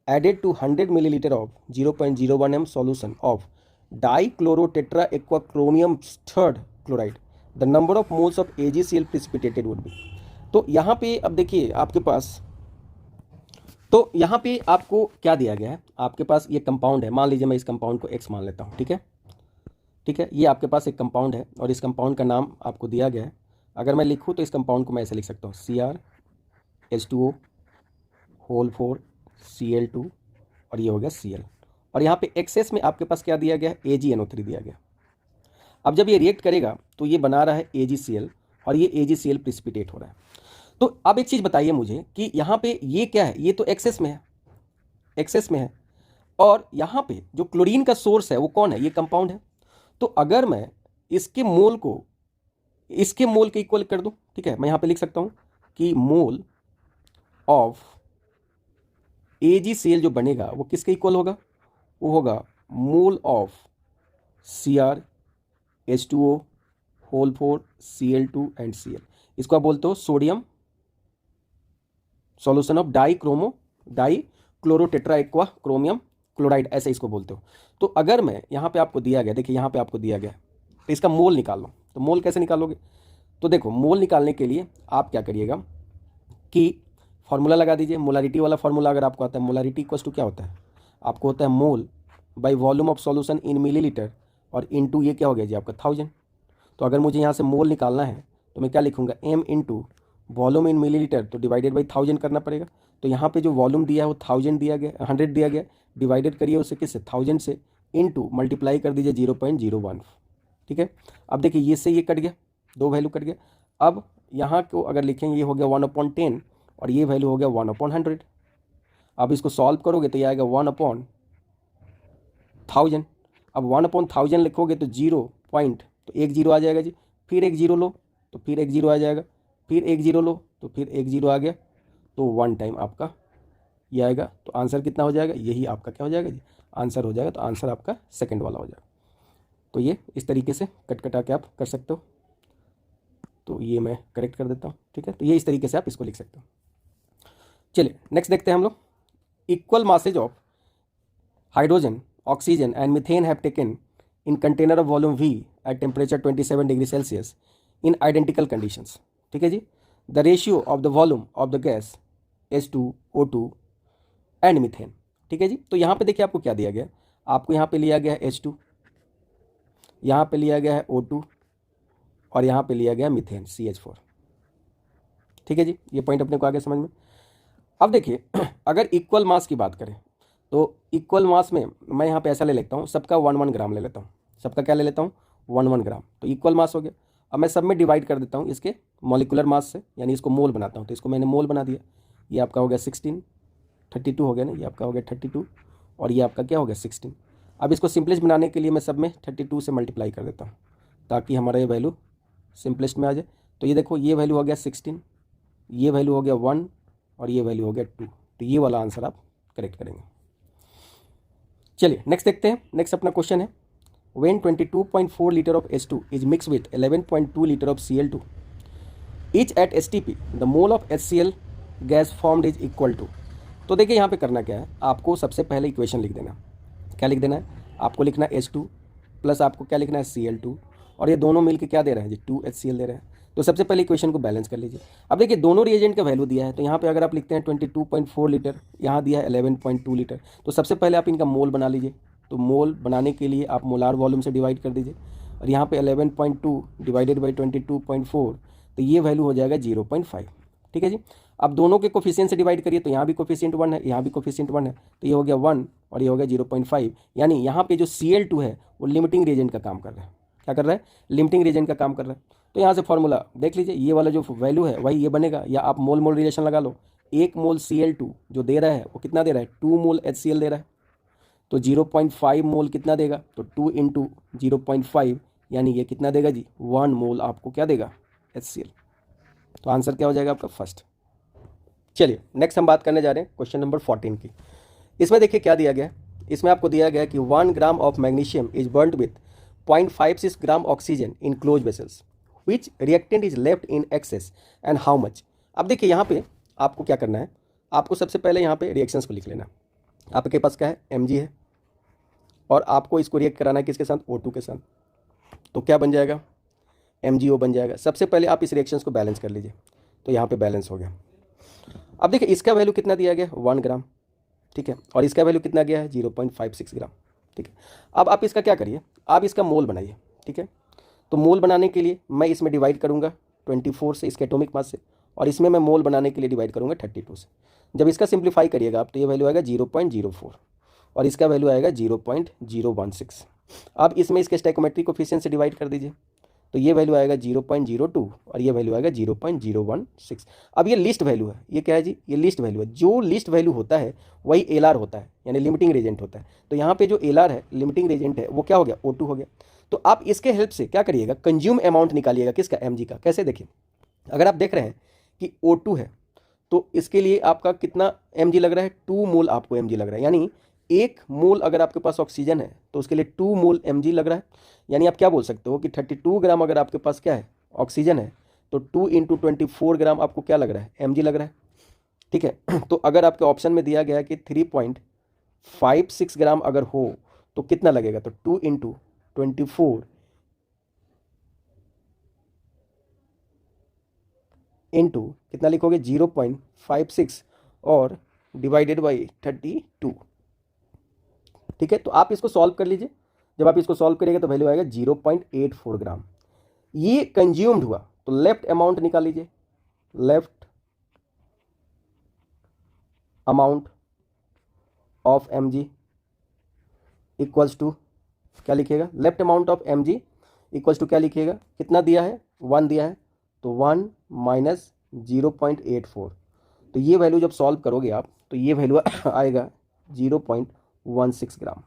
added to 100 milliliter of 0.01 m solution of dichlorotetraequachromium third chloride, the number of moles of AgCl precipitated would be। तो यहाँ पे अब देखिए आपके पास, तो यहाँ पे आपको क्या दिया गया है, आपके पास ये कंपाउंड है, मान लीजिए मैं इस कंपाउंड को X मान लेता हूँ, ठीक है, ठीक है, ये आपके पास एक कंपाउंड है और इस कंपाउंड का नाम आपको दिया गया है। अगर मैं लिखूँ तो इस कंपाउंड को मैं ऐसे लिख सकता हूँ CrH2O होल 4 Cl2 और ये हो गया Cl, और यहाँ पे एक्सेस में आपके पास क्या दिया गया है, AgNO3 दिया गया। अब जब ये रिएक्ट करेगा तो ये बना रहा है AgCl और ये AgCl प्रिसिपिटेट हो रहा है। तो अब एक चीज़ बताइए मुझे कि यहाँ पे ये क्या है, ये तो एक्सेस में है, एक्सेस में है, और यहाँ पे जो क्लोरीन का सोर्स है वो कौन है, ये कंपाउंड है। तो अगर मैं इसके मोल को इसके मोल के इक्वल कर दूं, ठीक है, मैं यहाँ पे लिख सकता हूँ कि मोल ऑफ AgCl जो बनेगा वो किसके इक्वल होगा, वो होगा mole of CrH2O whole 4 Cl2 and Cl। इसको आप बोलते हो sodium solution of dichlorotetraaqua chromium chloride, ऐसे इसको बोलते हो। तो अगर मैं यहाँ पे आपको दिया गया, देखिए यहाँ पे आपको दिया गया तो इसका मोल निकालो, तो मोल कैसे निकालोगे, तो देखो मोल निकालने के लिए आप क्या करिएगा कि फॉर्मूला लगा दीजिए, मोलारिटी वाला फॉर्मूला अगर आपको आता है, मोलारिटी इक्वल्स टू क्या होता है, आपको होता है mole by volume of solution in millilitre और इनटू ये क्या हो गया जी आपका 1000। तो अगर मुझे यहाँ से मोल निकालना है तो मैं क्या लिखूँगा, m इंटू वॉल्यूम इन मिलीलीटर, तो डिवाइडेड बाई 1000 करना पड़ेगा। तो यहाँ पे जो वॉल्यूम दिया है वो 1000 दिया गया, 100 दिया गया, डिवाइडेड करिए उससे किससे 1000 से, इनटू मल्टीप्लाई कर दीजिए 0.01, ठीक है। अब देखिए ये से ये कट गया, 2 वैल्यू कट गया। अब यहाँ को अगर लिखेंगे ये हो गया 1/10 और ये वैल्यू हो गया 1/100। अब इसको सॉल्व करोगे तो ये आएगा 1/1000। अब 1/1000 लिखोगे तो 0 पॉइंट, तो 1 0 आ जाएगा जी, फिर 1 0 लो तो फिर 1 0 आ जाएगा, फिर 1 0 लो तो फिर 1 0 आ गया, तो 1 टाइम आपका ये आएगा। तो आंसर कितना हो जाएगा, यही आपका क्या हो जाएगा जी, आंसर हो जाएगा। तो आंसर आपका सेकंड वाला हो जाएगा। तो ये इस तरीके से कट कटा के आप कर सकते हो, तो ये मैं करेक्ट कर देता हूँ, ठीक है। तो ये इस तरीके से आप इसको लिख सकते हो। चलिए नेक्स्ट देखते हैं हम लोग, equal masses of hydrogen oxygen and methane have taken in container of volume V at temperature 27 degree Celsius in identical conditions, ठीक है जी। The ratio of the volume of the gas H2O2 and methane, ठीक है जी। तो यहाँ पे देखिए आपको क्या दिया गया, आपको यहाँ पे लिया गया है H2, यहाँ पे लिया गया है O2 और यहाँ पे लिया गया मीथेन CH4, ठीक है जी। ये पॉइंट अपने को आगे समझ में। अब देखिए अगर इक्वल मास की बात करें तो इक्वल मास में मैं यहाँ पे ऐसा ले लेता हूँ, सबका 1 ग्राम ले लेता हूँ, सबका क्या ले लेता हूँ 1 ग्राम, तो इक्वल मास हो गया। अब मैं सब में डिवाइड कर देता हूँ इसके मॉलिक्यूलर मास से, यानी इसको मोल बनाता हूँ, तो इसको मैंने मोल बना दिया, ये आपका हो गया 16, 32 हो गया ना, ये आपका हो गया 32 और ये आपका क्या हो गया 16। अब इसको सिंपलेस्ट बनाने के लिए मैं सब में 32 से मल्टीप्लाई कर देता हूँ ताकि हमारा ये वैल्यू सिंपलेस्ट में आ जाए। तो ये देखो ये वैल्यू हो गया 16, ये वैल्यू हो गया 1 और ये वैल्यू हो गया 2, तो ये वाला आंसर आप करेक्ट करेंगे। चलिए नेक्स्ट देखते हैं। नेक्स्ट अपना क्वेश्चन है, when 22.4 liter of H2 is mixed with 11.2 liter of Cl2 each at STP, the mole of HCl gas formed is equal to। तो देखिए यहाँ पे करना क्या है, आपको सबसे पहले इक्वेशन लिख देना। क्या लिख देना है आपको? लिखना है H2 प्लस आपको क्या लिखना है Cl2, और ये दोनों मिलके क्या दे रहे हैं जी? 2HCl दे रहे हैं। तो सबसे पहले इक्वेशन को बैलेंस कर लीजिए। अब देखिए दोनों रिएजेंट का वैल्यू दिया है, तो यहाँ पे अगर आप लिखते हैं 22.4 लीटर, यहाँ दिया है 11.2 लीटर, तो सबसे पहले आप इनका मोल बना लीजिए। तो मोल बनाने के लिए आप मोलार वॉल्यूम से डिवाइड कर दीजिए, और यहाँ पे 11.2 डिवाइडेड बाई 22.4, तो ये वैल्यू हो जाएगा 0.5। ठीक है जी। अब दोनों के कोफिशिएंट से डिवाइड करिए, तो यहाँ भी कोफिशिएंट 1 है, यहाँ भी कोफिशिएंट 1 है, तो ये हो गया 1 और ये हो गया 0.5। यानी यहाँ पे जो Cl2 है वो लिमिटिंग रिएजेंट का काम कर रहा है। क्या कर रहा है? लिमिटिंग रिएजेंट का काम कर रहा है। तो यहाँ से फॉर्मूला देख लीजिए, ये वाला जो वैल्यू है वही ये बनेगा, या आप मोल मोल रिलेशन लगा लो। 1 मोल Cl2 जो दे रहा है वो कितना दे रहा है? 2 मोल HCl दे रहा है। तो 0.5 मोल कितना देगा? तो 2 इंटू 0.5, यानी ये कितना देगा जी? 1 मोल आपको क्या देगा? HCl। तो आंसर क्या हो जाएगा आपका? फर्स्ट। चलिए नेक्स्ट हम बात करने जा रहे हैं क्वेश्चन नंबर 14 की। इसमें देखिए क्या दिया गया है। इसमें आपको दिया गया है कि 1 ग्राम of magnesium is burned with 0.56 gram oxygen in close vessels, which reactant is left in excess and how much. अब देखिए यहाँ पे आपको क्या करना है, आपको सबसे पहले यहाँ पे रिएक्शंस को लिख लेना। आपके पास क्या है? Mg है, और आपको इसको रिएक्ट कराना है किसके साथ? O2 के साथ। तो क्या बन जाएगा? MgO बन जाएगा। सबसे पहले आप इस रिएक्शंस को बैलेंस कर लीजिए, तो यहाँ पे बैलेंस हो गया। अब देखिए इसका वैल्यू कितना दिया गया? 1 ग्राम। ठीक है, और इसका वैल्यू कितना गया है? 0.56 ग्राम। ठीक है, अब आप इसका क्या करिए, आप इसका मोल बनाइए। ठीक है, तो मोल बनाने के लिए मैं इसमें डिवाइड करूँगा 24 से, इसके एटॉमिक मास से, और इसमें मैं मोल बनाने के लिए डिवाइड करूँगा 32 से। जब इसका सिंप्लीफाई करिएगा आप, तो ये वैल्यू आएगा 0.04, और इसका वैल्यू आएगा 0.016। अब इसमें इसके स्टोइकियोमेट्रिक कोफिशिएंट से डिवाइड कर दीजिए, तो ये वैल्यू आएगा 0.02, और ये वैल्यू आएगा 0.016। अब ये लिस्ट वैल्यू है, ये क्या है जी? ये लिस्ट वैल्यू है। जो लिस्ट वैल्यू होता है वही एलआर होता है, यानी लिमिटिंग रेजेंट होता है। तो यहाँ पे जो एलआर है, लिमिटिंग रेजेंट है, वो क्या हो गया? O2 हो गया। तो आप इसके हेल्प से क्या करिएगा? कंज्यूम अमाउंट निकालिएगा। किसका? Mg का। कैसे? देखिए, अगर आप देख रहे हैं कि O2 है, तो इसके लिए आपका कितना Mg लग रहा है? 2 मोल आपको Mg लग रहा है। यानी 1 मोल अगर आपके पास ऑक्सीजन है तो उसके लिए 2 मोल Mg लग रहा है। यानी आप क्या बोल सकते हो कि 32 ग्राम अगर आपके पास क्या है? ऑक्सीजन है, तो 2 इंटू 24 ग्राम आपको क्या लग रहा है? Mg लग रहा है। ठीक है, तो अगर आपके ऑप्शन में दिया गया है कि 3.56 ग्राम अगर हो तो कितना लगेगा? तो 2 इंटू 24 इंटू कितना लिखोगे? 0.56 और डिवाइडेड बाई 32। ठीक है, तो आप इसको सॉल्व कर लीजिए। जब आप इसको सॉल्व करिएगा तो वैल्यू आएगा 0.84 ग्राम। ये कंज्यूम्ड हुआ, तो लेफ्ट अमाउंट निकाल लीजिए। Left amount of Mg equals to क्या लिखिएगा? Left amount of Mg equals to क्या लिखिएगा? कितना दिया है? 1 दिया है, तो 1 माइनस 0.84। तो ये वैल्यू जब सॉल्व करोगे आप, तो ये वैल्यू आएगा 0.16 ग्राम।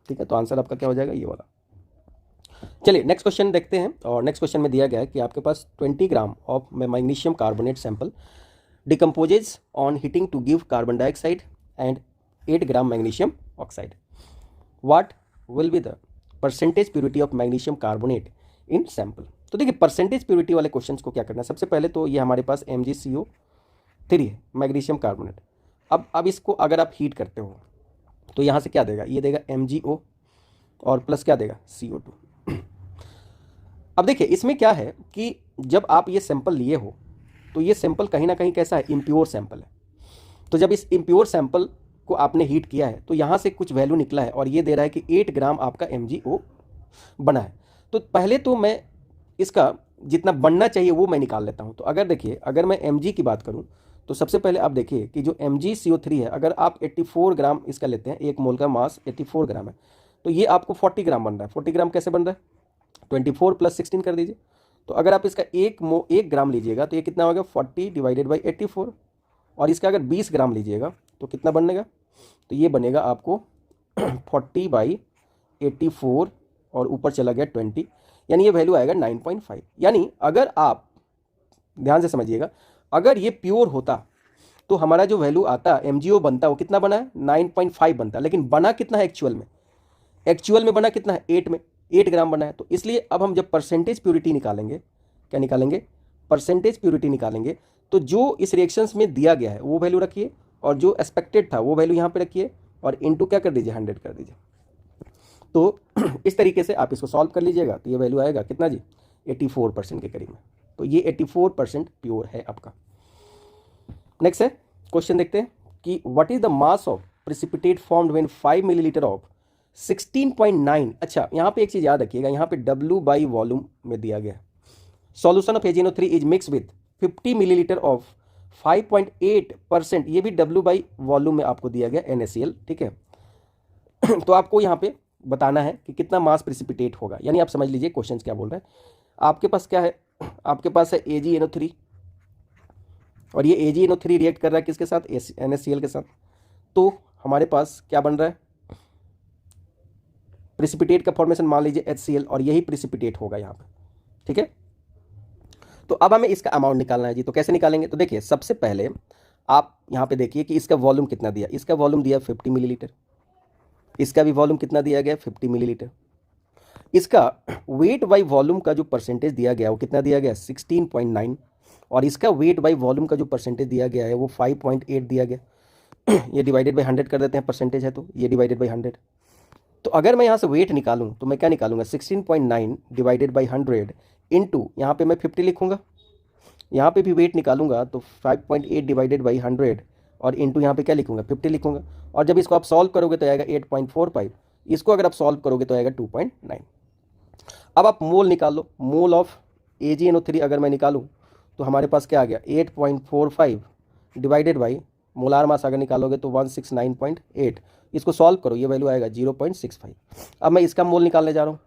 ठीक है, तो आंसर आपका क्या हो जाएगा? ये वाला। चलिए नेक्स्ट क्वेश्चन देखते हैं, और नेक्स्ट क्वेश्चन में दिया गया है कि आपके पास 20 gram of magnesium carbonate sample decomposes on heating to give carbon dioxide and 8 gram magnesium oxide. What will be the percentage purity of magnesium carbonate in sample. तो देखिए परसेंटेज प्योरिटी वाले क्वेश्चंस को क्या करना है, सबसे पहले तो ये हमारे पास MgCO3 है, मैग्नीशियम कार्बोनेट। अब इसको अगर आप हीट करते हो तो यहाँ से क्या देगा? ये देगा MgO और प्लस क्या देगा? CO2। अब देखिए इसमें क्या है कि जब आप ये सैंपल लिए हो तो ये सैंपल कहीं ना कहीं कैसा है? इम्प्योर सैंपल है। तो जब इस इम्प्योर सैंपल को आपने हीट किया है तो यहाँ से कुछ वैल्यू निकला है, और ये दे रहा है कि 8 ग्राम आपका MgO बना है। तो पहले तो मैं इसका जितना बनना चाहिए वो मैं निकाल लेता हूँ। तो अगर देखिए, अगर मैं Mg की बात करूँ तो सबसे पहले आप देखिए कि जो MgCO3 है, अगर आप 84 ग्राम इसका लेते हैं, 1 मोल का मास 84 ग्राम है, तो ये आपको 40 ग्राम बन रहा है। 40 ग्राम कैसे बन रहा है? 24 प्लस 16 कर दीजिए। तो अगर आप इसका 1 ग्राम लीजिएगा तो ये कितना होगा? 40 डिवाइडेड बाई 84, और इसका अगर 20 ग्राम लीजिएगा तो कितना बनेगा? तो ये बनेगा आपको 40 बाई 84 और ऊपर चला गया 20, यानी ये वैल्यू आएगा 9.5। यानी अगर आप ध्यान से समझिएगा, अगर ये प्योर होता तो हमारा जो वैल्यू आता है MgO बनता है वो कितना बना है 9.5 बनता है, लेकिन बना कितना है एक्चुअल में बना कितना है 8 में 8 ग्राम बना है। तो इसलिए अब हम जब परसेंटेज प्योरिटी निकालेंगे, क्या निकालेंगे, परसेंटेज प्योरिटी निकालेंगे, तो जो इस रिएक्शंस में दिया गया है वो वैल्यू रखिए और जो एक्सपेक्टेड था वो वैल्यू यहाँ पे रखिए और इनटू क्या कर दीजिए 100 कर दीजिए। तो इस तरीके से आप इसको सॉल्व कर लीजिएगा तो ये वैल्यू आएगा कितना जी 84% के करीब में। तो ये 84% प्योर है आपका। नेक्स्ट है क्वेश्चन देखते हैं कि what is the mass of precipitate formed when 5 millilitre of 16.9। अच्छा, यहाँ पे एक चीज़ याद रखिएगा, यहाँ पे W बाई वॉल्यूम में दिया गया है। Solution of AgNO3 is mix with 50 millilitre of 5.8%, ये भी W बाई वॉल्यूम में आपको दिया गया NaCl, ठीक है। तो आपको यहाँ पे बताना है कि कितना मास प्रिसिपिटेट होगा, यानी आप समझ लीजिए क्वेश्चन क्या बोल रहे हैं। आपके पास क्या है, आपके पास है AgNO3 और ये AgNO3 रिएक्ट कर रहा है किसके साथ, NaCl के साथ। तो हमारे पास क्या बन रहा है, प्रिसिपिटेट का फॉर्मेशन मान लीजिए HCl और यही प्रिसिपिटेट होगा यहाँ पे, ठीक है। तो अब हमें इसका अमाउंट निकालना है जी। तो कैसे निकालेंगे, तो देखिए सबसे पहले आप यहाँ पे देखिए कि इसका वॉल्यूम कितना दिया, इसका वॉल्यूम दिया 50 मिलीलीटर, इसका भी वॉल्यूम कितना दिया गया 50 मिलीलीटर। इसका वेट बाई वॉल्यूम का जो परसेंटेज दिया गया वो कितना दिया गया 16.9 और इसका वेट बाई वॉल्यूम का जो परसेंटेज दिया गया है वो 5.8 दिया गया। ये डिवाइडेड बाई 100 कर देते हैं, परसेंटेज है तो ये डिवाइडेड बाई 100। तो अगर मैं यहाँ से वेट निकालूँ तो मैं क्या निकालूंगा 16.9 डिवाइडेड बाई 100 इंटू यहाँ पे मैं 50 लिखूंगा, यहाँ पे भी वेट निकालूंगा तो 5.8 डिवाइडेड बाई 100 और इंटू यहाँ पे क्या लिखूंगा 50 लिखूंगा। और जब इसको आप सॉल्व करोगे तो आएगा 8.45, इसको अगर आप सॉल्व करोगे तो आएगा 2.9। अब आप मोल निकाल लो, मोल ऑफ AgNO3 अगर मैं निकालूँ तो हमारे पास क्या आ गया 8.45 डिवाइडेड बाई मोलार मास अगर निकालोगे तो 169.8, इसको सॉल्व करो ये वैल्यू आएगा 0.65। अब मैं इसका मोल निकालने जा रहा हूँ,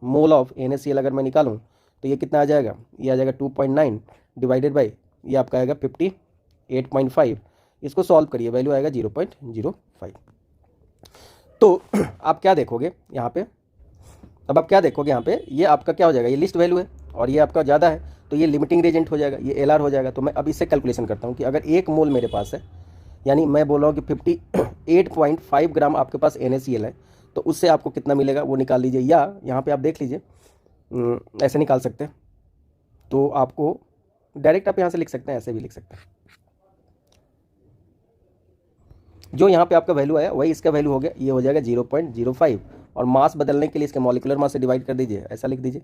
मोल ऑफ NaCl अगर मैं निकालूँ तो ये कितना आ जाएगा, ये आ जाएगा 2.9 डिवाइडेड बाई ये आपका आएगा 58.5, इसको सॉल्व करिए वैल्यू आएगा 0.05। तो आप क्या देखोगे यहाँ पे, अब आप क्या देखोगे यहाँ पे, ये आपका क्या हो जाएगा, ये लिस्ट वैल्यू है और ये आपका ज़्यादा है तो ये लिमिटिंग रेजेंट हो जाएगा, ये LR हो जाएगा। तो मैं अब इससे कैलकुलेशन करता हूँ कि अगर 1 मोल मेरे पास है, यानी मैं बोल रहा हूँ कि 58.5 ग्राम आपके पास NaCl है, तो उससे आपको कितना मिलेगा वो निकाल लीजिए, या यहाँ पे आप देख लीजिए ऐसे निकाल सकते हैं। तो आपको डायरेक्ट आप यहाँ से लिख सकते हैं, ऐसे भी लिख सकते हैं। जो यहाँ पे आपका वैल्यू आया वही इसका वैल्यू हो गया, ये हो जाएगा 0.05 और मास बदलने के लिए इसके मॉलिक्यूलर मास से डिवाइड कर दीजिए, ऐसा लिख दीजिए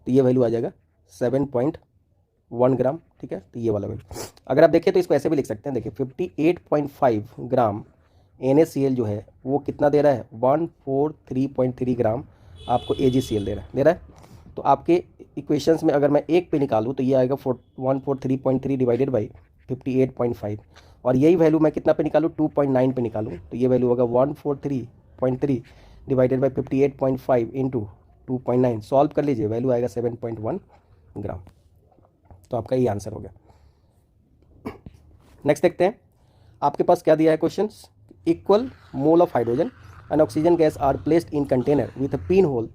तो ये वैल्यू आ जाएगा 7.1 ग्राम, ठीक है। तो ये वाला वैल्यू अगर आप देखें तो इसको ऐसे भी लिख सकते हैं, देखिए 58.5 ग्राम NaCl जो है वो कितना दे रहा है 143.3 ग्राम आपको AgCl दे रहा है। तो आपके इक्वेशंस में अगर मैं एक पे निकालूँ तो ये आएगा 143.3 डिवाइडेड बाई 58.5 और यही वैल्यू मैं कितना पे निकालूँ 2.9 पे निकालूँ तो ये वैल्यू होगा 143.3 डिवाइडेड बाई 58.5 इंटू 2.9, सॉल्व कर लीजिए वैल्यू आएगा 7.1 ग्राम। तो आपका ये आंसर हो गया। नेक्स्ट देखते हैं आपके पास क्या दिया है question, equal mole of hydrogen and oxygen gas are placed in container with a pin hole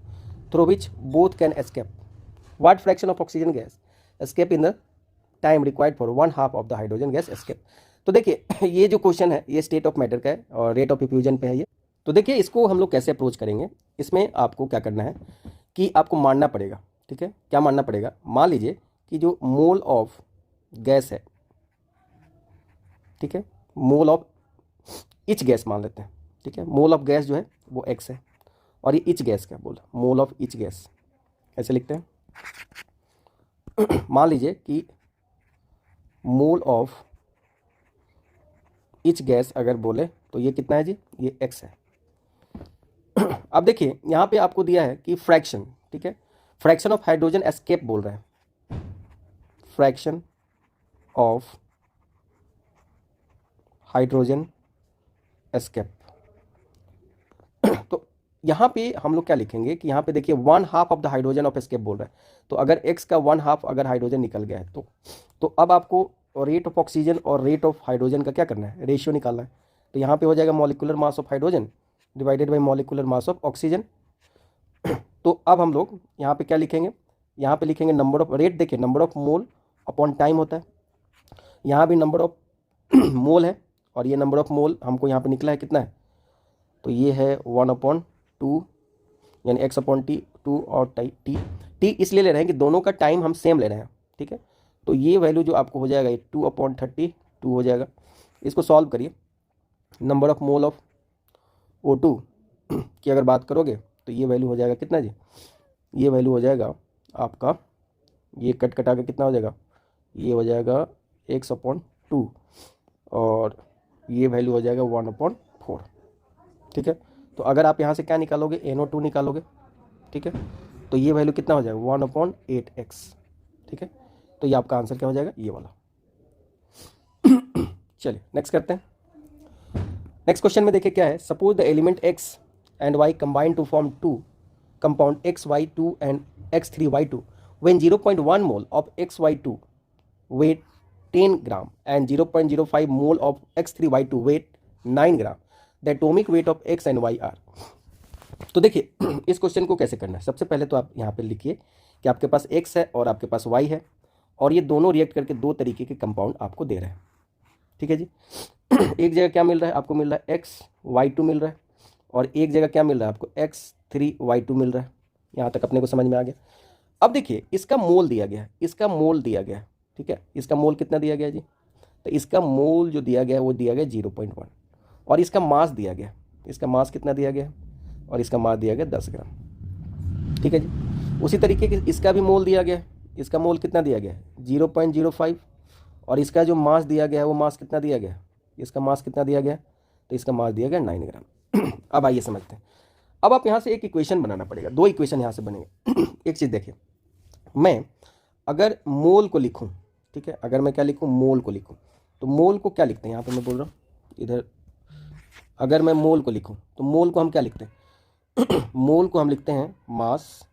through which both can escape, what fraction of oxygen gas escape in the time required for 1/2 of the hydrogen gas escape. तो देखिए ये जो क्वेश्चन है ये स्टेट ऑफ मैटर का है और रेट ऑफ इफ्यूजन पे है ये। तो देखिए इसको हम लोग कैसे अप्रोच करेंगे, इसमें आपको क्या करना है कि आपको मानना पड़ेगा, ठीक है। क्या मानना पड़ेगा, मान लीजिए कि जो मोल ऑफ गैस है, ठीक है, मोल ऑफ इच गैस मान लेते हैं, ठीक है, मोल ऑफ गैस जो है वो x है और ये इच गैस क्या बोल, मोल ऑफ इच गैस ऐसे लिखते हैं। मान लीजिए कि मोल ऑफ इच गैस अगर बोले तो ये कितना है जी, ये x है। अब देखिए यहाँ पे आपको दिया है कि फ्रैक्शन, ठीक है, फ्रैक्शन ऑफ हाइड्रोजन एस्केप बोल रहे हैं, फ्रैक्शन ऑफ हाइड्रोजन एस्केप। तो यहाँ पे हम लोग क्या लिखेंगे कि यहाँ पे देखिए 1/2 of the hydrogen of escape बोल रहा है, तो अगर x का 1/2 अगर हाइड्रोजन निकल गया है तो अब आपको रेट ऑफ ऑक्सीजन और रेट ऑफ हाइड्रोजन का क्या करना है, रेशियो निकालना है। तो यहाँ पे हो जाएगा molecular mass of hydrogen divided by molecular mass of oxygen. तो अब हम लोग यहाँ पे क्या लिखेंगे, यहाँ पे लिखेंगे नंबर ऑफ रेट, देखिए number of mole upon time होता है, यहाँ भी नंबर ऑफ मोल है, और ये नंबर ऑफ मोल हमको यहाँ पे निकला है कितना है, तो ये है 1/2 यानी x/t 2 और टी इसलिए ले रहे हैं कि दोनों का टाइम हम सेम ले रहे हैं, ठीक है। तो ये वैल्यू जो आपको हो जाएगा ये 2/32 हो जाएगा। इसको सॉल्व करिए, number of mole of O2 की अगर बात करोगे तो ये वैल्यू हो जाएगा कितना जी, ये वैल्यू हो जाएगा आपका, ये कट कटा के कितना हो जाएगा, ये हो जाएगा x/2 और ये वैल्यू हो जाएगा 1/4, ठीक है। तो अगर आप यहाँ से क्या निकालोगे, NO2 निकालोगे, ठीक है, तो ये वैल्यू कितना हो जाएगा 1/8x, ठीक है। तो ये आपका आंसर क्या हो जाएगा, ये वाला। चलिए नेक्स्ट करते हैं। नेक्स्ट क्वेश्चन में देखिए क्या है, suppose the element x and y combine to form 2 compound xy2 and x3y2 when 0.1 mole of xy2 weight 10 gram and 0.05 mole of x3y2 weight 9 gram, the atomic weight of x and y are। तो देखिए इस क्वेश्चन को कैसे करना है, सबसे पहले तो आप यहाँ पे लिखिए कि आपके पास x है और आपके पास y है, और ये दोनों रिएक्ट करके दो तरीके के कंपाउंड आपको दे रहे हैं, ठीक है जी। एक जगह क्या मिल रहा है आपको, मिल रहा है xy2 मिल रहा है, और एक जगह क्या मिल रहा है आपको x3y2 मिल रहा है। यहाँ तक अपने को समझ में आ गया। अब देखिए इसका मोल दिया गया है, इसका मोल दिया गया है, ठीक है। इसका मोल कितना दिया गया जी, तो इसका मोल जो दिया गया है वो दिया गया 0.1, और इसका मास दिया गया, इसका मास कितना दिया गया, और इसका मास दिया गया 10 ग्राम, ठीक है जी। उसी तरीके के इसका भी मोल दिया गया है, इसका मोल कितना दिया गया है 0.05, और इसका जो मास दिया गया है वो मास कितना दिया गया, इसका मास कितना दिया गया, तो इसका मास दिया गया 9 ग्राम। अब आइए समझते हैं। अब आप यहाँ से एक इक्वेशन बनाना पड़ेगा, दो इक्वेशन यहाँ से बनेंगे। एक चीज़ देखिए, मैं अगर मोल को लिखूँ, ठीक है, अगर मैं क्या लिखूँ, मोल को लिखूँ, तो मोल को क्या लिखते हैं, यहाँ पे मैं बोल रहा हूँ इधर, अगर मैं मोल को लिखूँ तो मोल को हम क्या लिखते हैं, मोल को हम लिखते हैं मास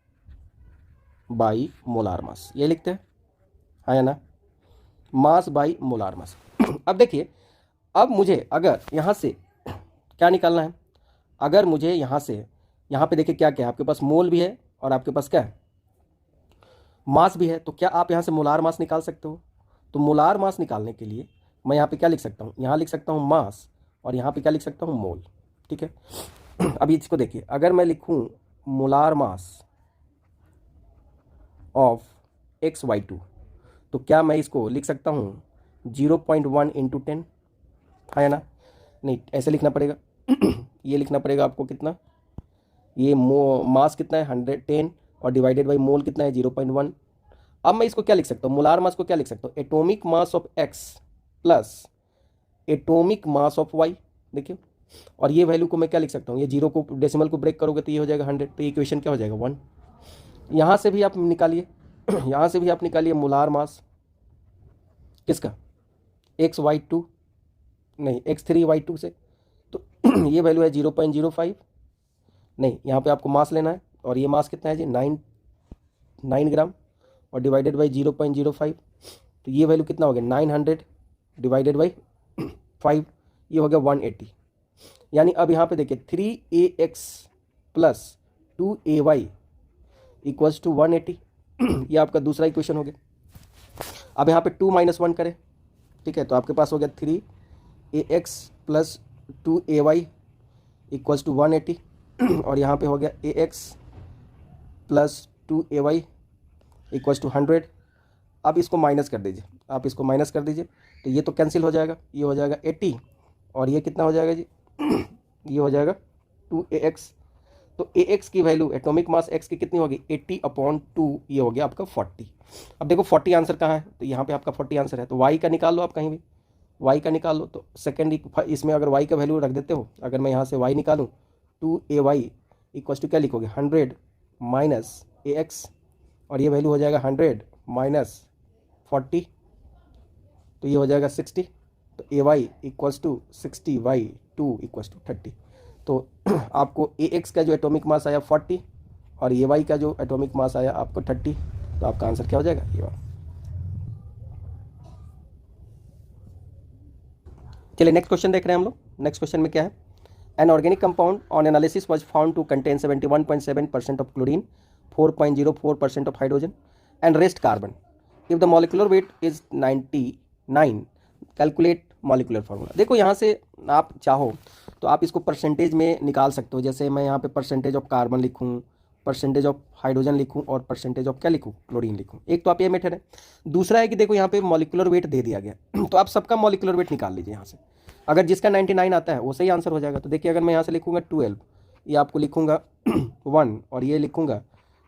बाई मोलार मास, ये लिखते हैं, है ना, मास बाई मोलार मास। अब देखिए, अब मुझे अगर यहाँ से क्या निकालना है, अगर मुझे यहाँ से, यहाँ पे देखिए क्या क्या है, आपके पास मोल भी है और आपके पास क्या है, मास भी है, तो क्या आप यहाँ से मोलार मास निकाल सकते हो। तो मोलार मास निकालने के लिए मैं यहाँ पे क्या लिख सकता हूँ, यहाँ लिख सकता हूँ मास, और यहाँ पे क्या लिख सकता हूँ, मोल, ठीक है। अब इसको देखिए, अगर मैं लिखूँ मोलार मास ऑफ xy2, तो क्या मैं इसको लिख सकता हूँ 0.1 × 10, है ना, नहीं ऐसे लिखना पड़ेगा। ये लिखना पड़ेगा आपको कितना, ये मास कितना है 110, और डिवाइडेड बाई मोल कितना है 0.1। अब मैं इसको क्या लिख सकता हूँ, मोलार मास को क्या लिख सकता हूँ, atomic mass of x plus atomic mass of y, देखिए, और ये वैल्यू को मैं क्या लिख सकता हूँ, ये जीरो को डेसिमल को ब्रेक करोगे तो ये हो जाएगा 100, तो ये इक्वेशन क्या हो जाएगा 1। यहाँ से भी आप निकालिए, यहाँ से भी आप निकालिए मोलार मास किसका, xy2 नहीं x3y2 से, तो ये वैल्यू है 0.05, नहीं यहाँ पे आपको मास लेना है, और ये मास कितना है जी 9 ग्राम, और डिवाइडेड बाई 0.05, तो ये वैल्यू कितना हो गया 900 डिवाइडेड बाई 5, ये हो गया 180। यानी अब यहाँ पे देखिए 3ax plus 2ay equals to 180, ये आपका दूसरा इक्वेशन हो गया। अब यहाँ पे 2 - 1 करें, ठीक है, तो आपके पास हो गया 3ax plus 2ay equals to 180, और यहाँ पे हो गया ax plus 2ay equals to 100। अब इसको माइनस कर दीजिए, आप इसको माइनस कर दीजिए, तो ये तो कैंसिल हो जाएगा, ये हो जाएगा 80, और ये कितना हो जाएगा जी, ये हो जाएगा 2ax। तो ax की वैल्यू एटॉमिक मास x की कितनी होगी 80/2, ये हो गया आपका 40। अब देखो 40 आंसर कहाँ है, तो यहाँ पे आपका 40 आंसर है, तो y का निकाल लो, आप कहीं भी y का निकाल लो। तो सेकेंड इसमें अगर y का वैल्यू रख देते हो, अगर मैं यहाँ से y निकालूँ 2ay इक्वल्स टू क्या लिखोगे 100 माइनस ax, और ये वैल्यू हो जाएगा 100 माइनस 40, तो ये हो जाएगा 60, तो ay equals to 60/2 equals to 30। तो आपको ax का जो एटॉमिक मास आया 40, और ay का जो एटॉमिक मास आया आपको 30, तो आपका आंसर क्या हो जाएगा ये वाला। चलिए नेक्स्ट क्वेश्चन देख रहे हैं हम लोग। नेक्स्ट क्वेश्चन में क्या है, an organic compound on analysis was found to contain 71.7% of chlorine, 4.04% of hydrogen and rest carbon. If the molecular weight is 99, calculate molecular formula. देखो यहाँ से आप चाहो तो आप इसको परसेंटेज में निकाल सकते हो। जैसे मैं यहाँ पे परसेंटेज ऑफ कार्बन लिखूँ, परसेंटेज ऑफ हाइड्रोजन लिखूँ और परसेंटेज ऑफ क्या लिखूँ, क्लोरीन लिखूँ। एक तो आप ये मेथड है। दूसरा है कि देखो यहाँ पे मॉलिकुलर वेट दे दिया गया तो आप सबका मॉलिकुलर वेट निकाल लीजिए यहाँ से। अगर जिसका 99 आता है वो सही आंसर हो जाएगा। तो देखिए अगर मैं यहाँ से लिखूँगा 12, ये आपको लिखूँगा 1 और ये लिखूँगा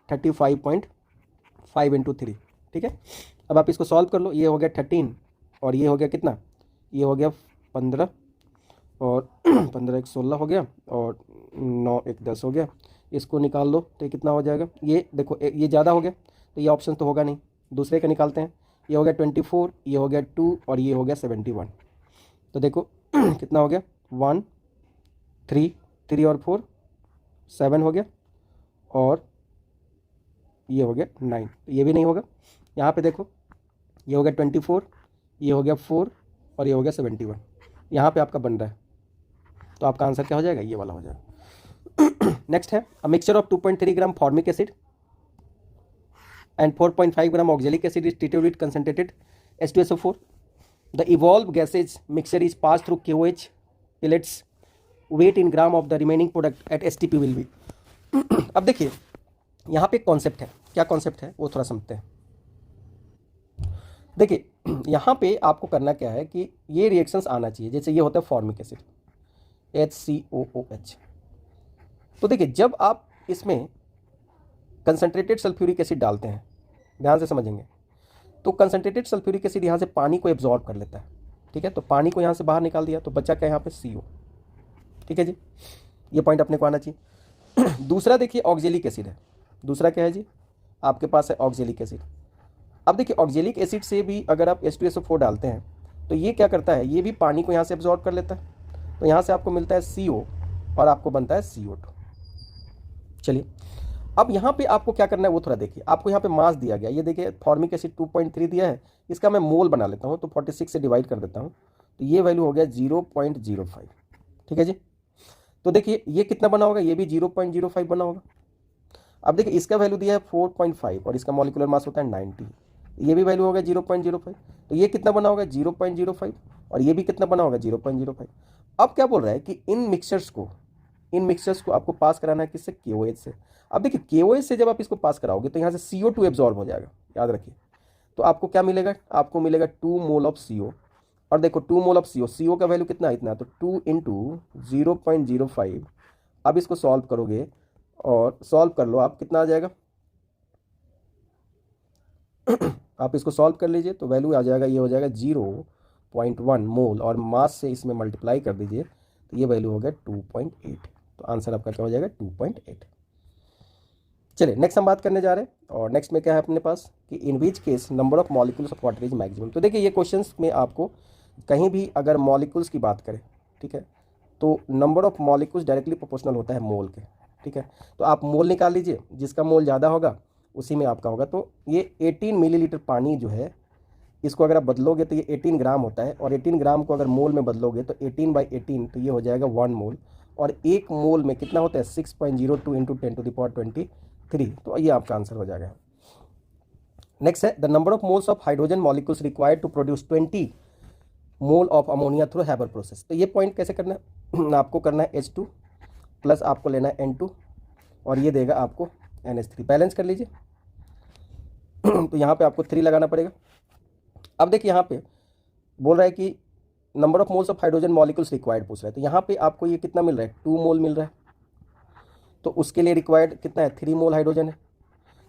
35.5 इंटू 3, ठीक है। अब आप इसको सॉल्व कर लो। ये हो गया 13 और ये हो गया कितना, ये हो गया 15 और 15 एक 16 हो गया और 9 एक 10 हो गया। इसको निकाल लो तो ये कितना हो जाएगा। ये देखो ये ज़्यादा हो गया तो ये ऑप्शन तो होगा नहीं, दूसरे का निकालते हैं। ये हो गया 24, ये हो गया 2 और ये हो गया 71। तो देखो कितना हो गया 1 3 3 और 4 7 हो गया और ये हो गया 9। ये भी नहीं होगा। यहाँ पे देखो ये हो गया 24, ये हो गया 4 और ये हो गया 71। यहाँ पे आपका बन रहा है तो आपका आंसर क्या हो जाएगा, ये वाला हो जाएगा। नेक्स्ट है a mixture of 2.3 gram formic acid and 4.5 gram oxalic acid is treated with concentrated H2SO4. The evolved gases mixture is passed through KOH pellets. Weight in gram of the remaining product at STP will be. अब देखिए यहाँ पे कॉन्सेप्ट है। क्या कॉन्सेप्ट है वो थोड़ा समझते हैं। देखिए यहाँ पे आपको करना क्या है कि ये रिएक्शंस आना चाहिए। जैसे ये होता है फॉर्मिक एसिड HCOOH। तो देखिए जब आप इसमें कंसंट्रेटेड सल्फ्यूरिक एसिड डालते हैं, ध्यान से समझेंगे, तो कंसंट्रेटेड सल्फ्यूरिक एसिड यहाँ से पानी को एब्जॉर्ब कर लेता है, ठीक है। तो पानी को यहाँ से बाहर निकाल दिया तो बचा क्या यहाँ पे CO, ठीक है जी। ये पॉइंट अपने को आना चाहिए। दूसरा देखिए ऑक्जेलिक एसिड है। दूसरा क्या है जी, आपके पास है ऑक्जेलिक एसिड। अब देखिए ऑक्जेलिक एसिड से भी अगर आप H2SO4 डालते हैं तो ये क्या करता है, ये भी पानी को यहाँ से एब्जॉर्ब कर लेता है। तो यहाँ से आपको मिलता है CO और आपको बनता है CO2। चलिए अब यहाँ पे आपको क्या करना है वो थोड़ा देखिए। आपको यहाँ पे मास दिया गया, ये देखिए फॉर्मिक एसिड 2.3 दिया है। इसका मैं मोल बना लेता हूँ तो 46 से डिवाइड कर देता हूँ तो ये वैल्यू हो गया 0.05, ठीक है जी। तो देखिए ये कितना बना होगा, ये भी 0.05 बना होगा। अब देखिए इसका वैल्यू दिया है 4.5 और इसका मॉलिक्यूलर मास होता है 90, ये भी वैल्यू होगा 0.05। तो ये कितना बना होगा 0.05 और ये भी कितना बना होगा 0.05। अब क्या बोल रहा है कि इन मिक्सचर्स को आपको पास कराना है किससे, KOH से। अब देखिए KOH से जब आप इसको पास कराओगे तो यहाँ से CO2 एब्जॉर्ब हो जाएगा, याद रखिए। तो आपको क्या मिलेगा, आपको मिलेगा 2 मोल ऑफ CO। और देखो 2 मोल ऑफ CO का वैल्यू कितना है, इतना, तो 2 इंटू 0.05। अब इसको सॉल्व करोगे और सॉल्व कर लो आप, कितना आ जाएगा आप इसको सॉल्व कर लीजिए तो वैल्यू आ जाएगा, ये हो जाएगा 0.1 मोल और मास से इसमें मल्टीप्लाई कर दीजिए तो ये वैल्यू हो गया 2.8। तो आंसर आपका क्या हो जाएगा 2.8। चलिए नेक्स्ट हम बात करने जा रहे हैं और नेक्स्ट में क्या है अपने पास कि in which case number of molecules of water is maximum. तो देखिए ये क्वेश्चंस में आपको कहीं भी अगर मॉलिक्यूल्स की बात करें, ठीक है, तो number of molecules directly proportional होता है मोल के, ठीक है। तो आप मोल निकाल लीजिए, जिसका मोल ज़्यादा होगा उसी में आपका होगा। तो ये 18 मिलीलीटर पानी जो है इसको अगर आप बदलोगे तो ये 18 ग्राम होता है और 18 ग्राम को अगर मोल में बदलोगे तो 18/18 तो ये हो जाएगा 1 मोल और एक मोल में कितना होता है 6.02 इंटू 10⁻23। तो ये आपका आंसर हो जाएगा। नेक्स्ट है the number of moles of hydrogen molecules required to produce 20 mole of ammonia through Haber process. तो ये पॉइंट कैसे करना है, आपको करना है H2 प्लस आपको लेना है N2 और ये देगा आपको NH3। बैलेंस कर लीजिए तो यहाँ पे आपको 3 लगाना पड़ेगा। अब देखिए यहाँ पे बोल रहा है कि number of moles of hydrogen molecules required पूछ रहा है। तो यहाँ पे आपको ये कितना मिल रहा है 2 मोल मिल रहा है। तो उसके लिए रिक्वायर्ड कितना है 3 मोल हाइड्रोजन है।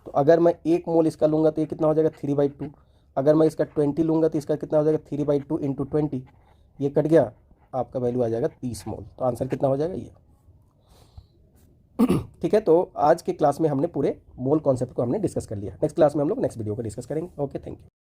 तो अगर मैं 1 मोल इसका लूँगा तो ये कितना हो जाएगा 3/2। अगर मैं इसका 20 लूँगा तो इसका कितना हो जाएगा 3/2 इंटू 20, ये कट गया, आपका वैल्यू आ जाएगा 30 मोल। तो आंसर कितना हो जाएगा ये। ठीक है, तो आज के क्लास में हमने पूरे मोल कॉन्सेप्ट को हमने डिस्कस कर लिया। नेक्स्ट क्लास में हम लोग नेक्स्ट वीडियो को डिस्कस करेंगे। Okay, thank you.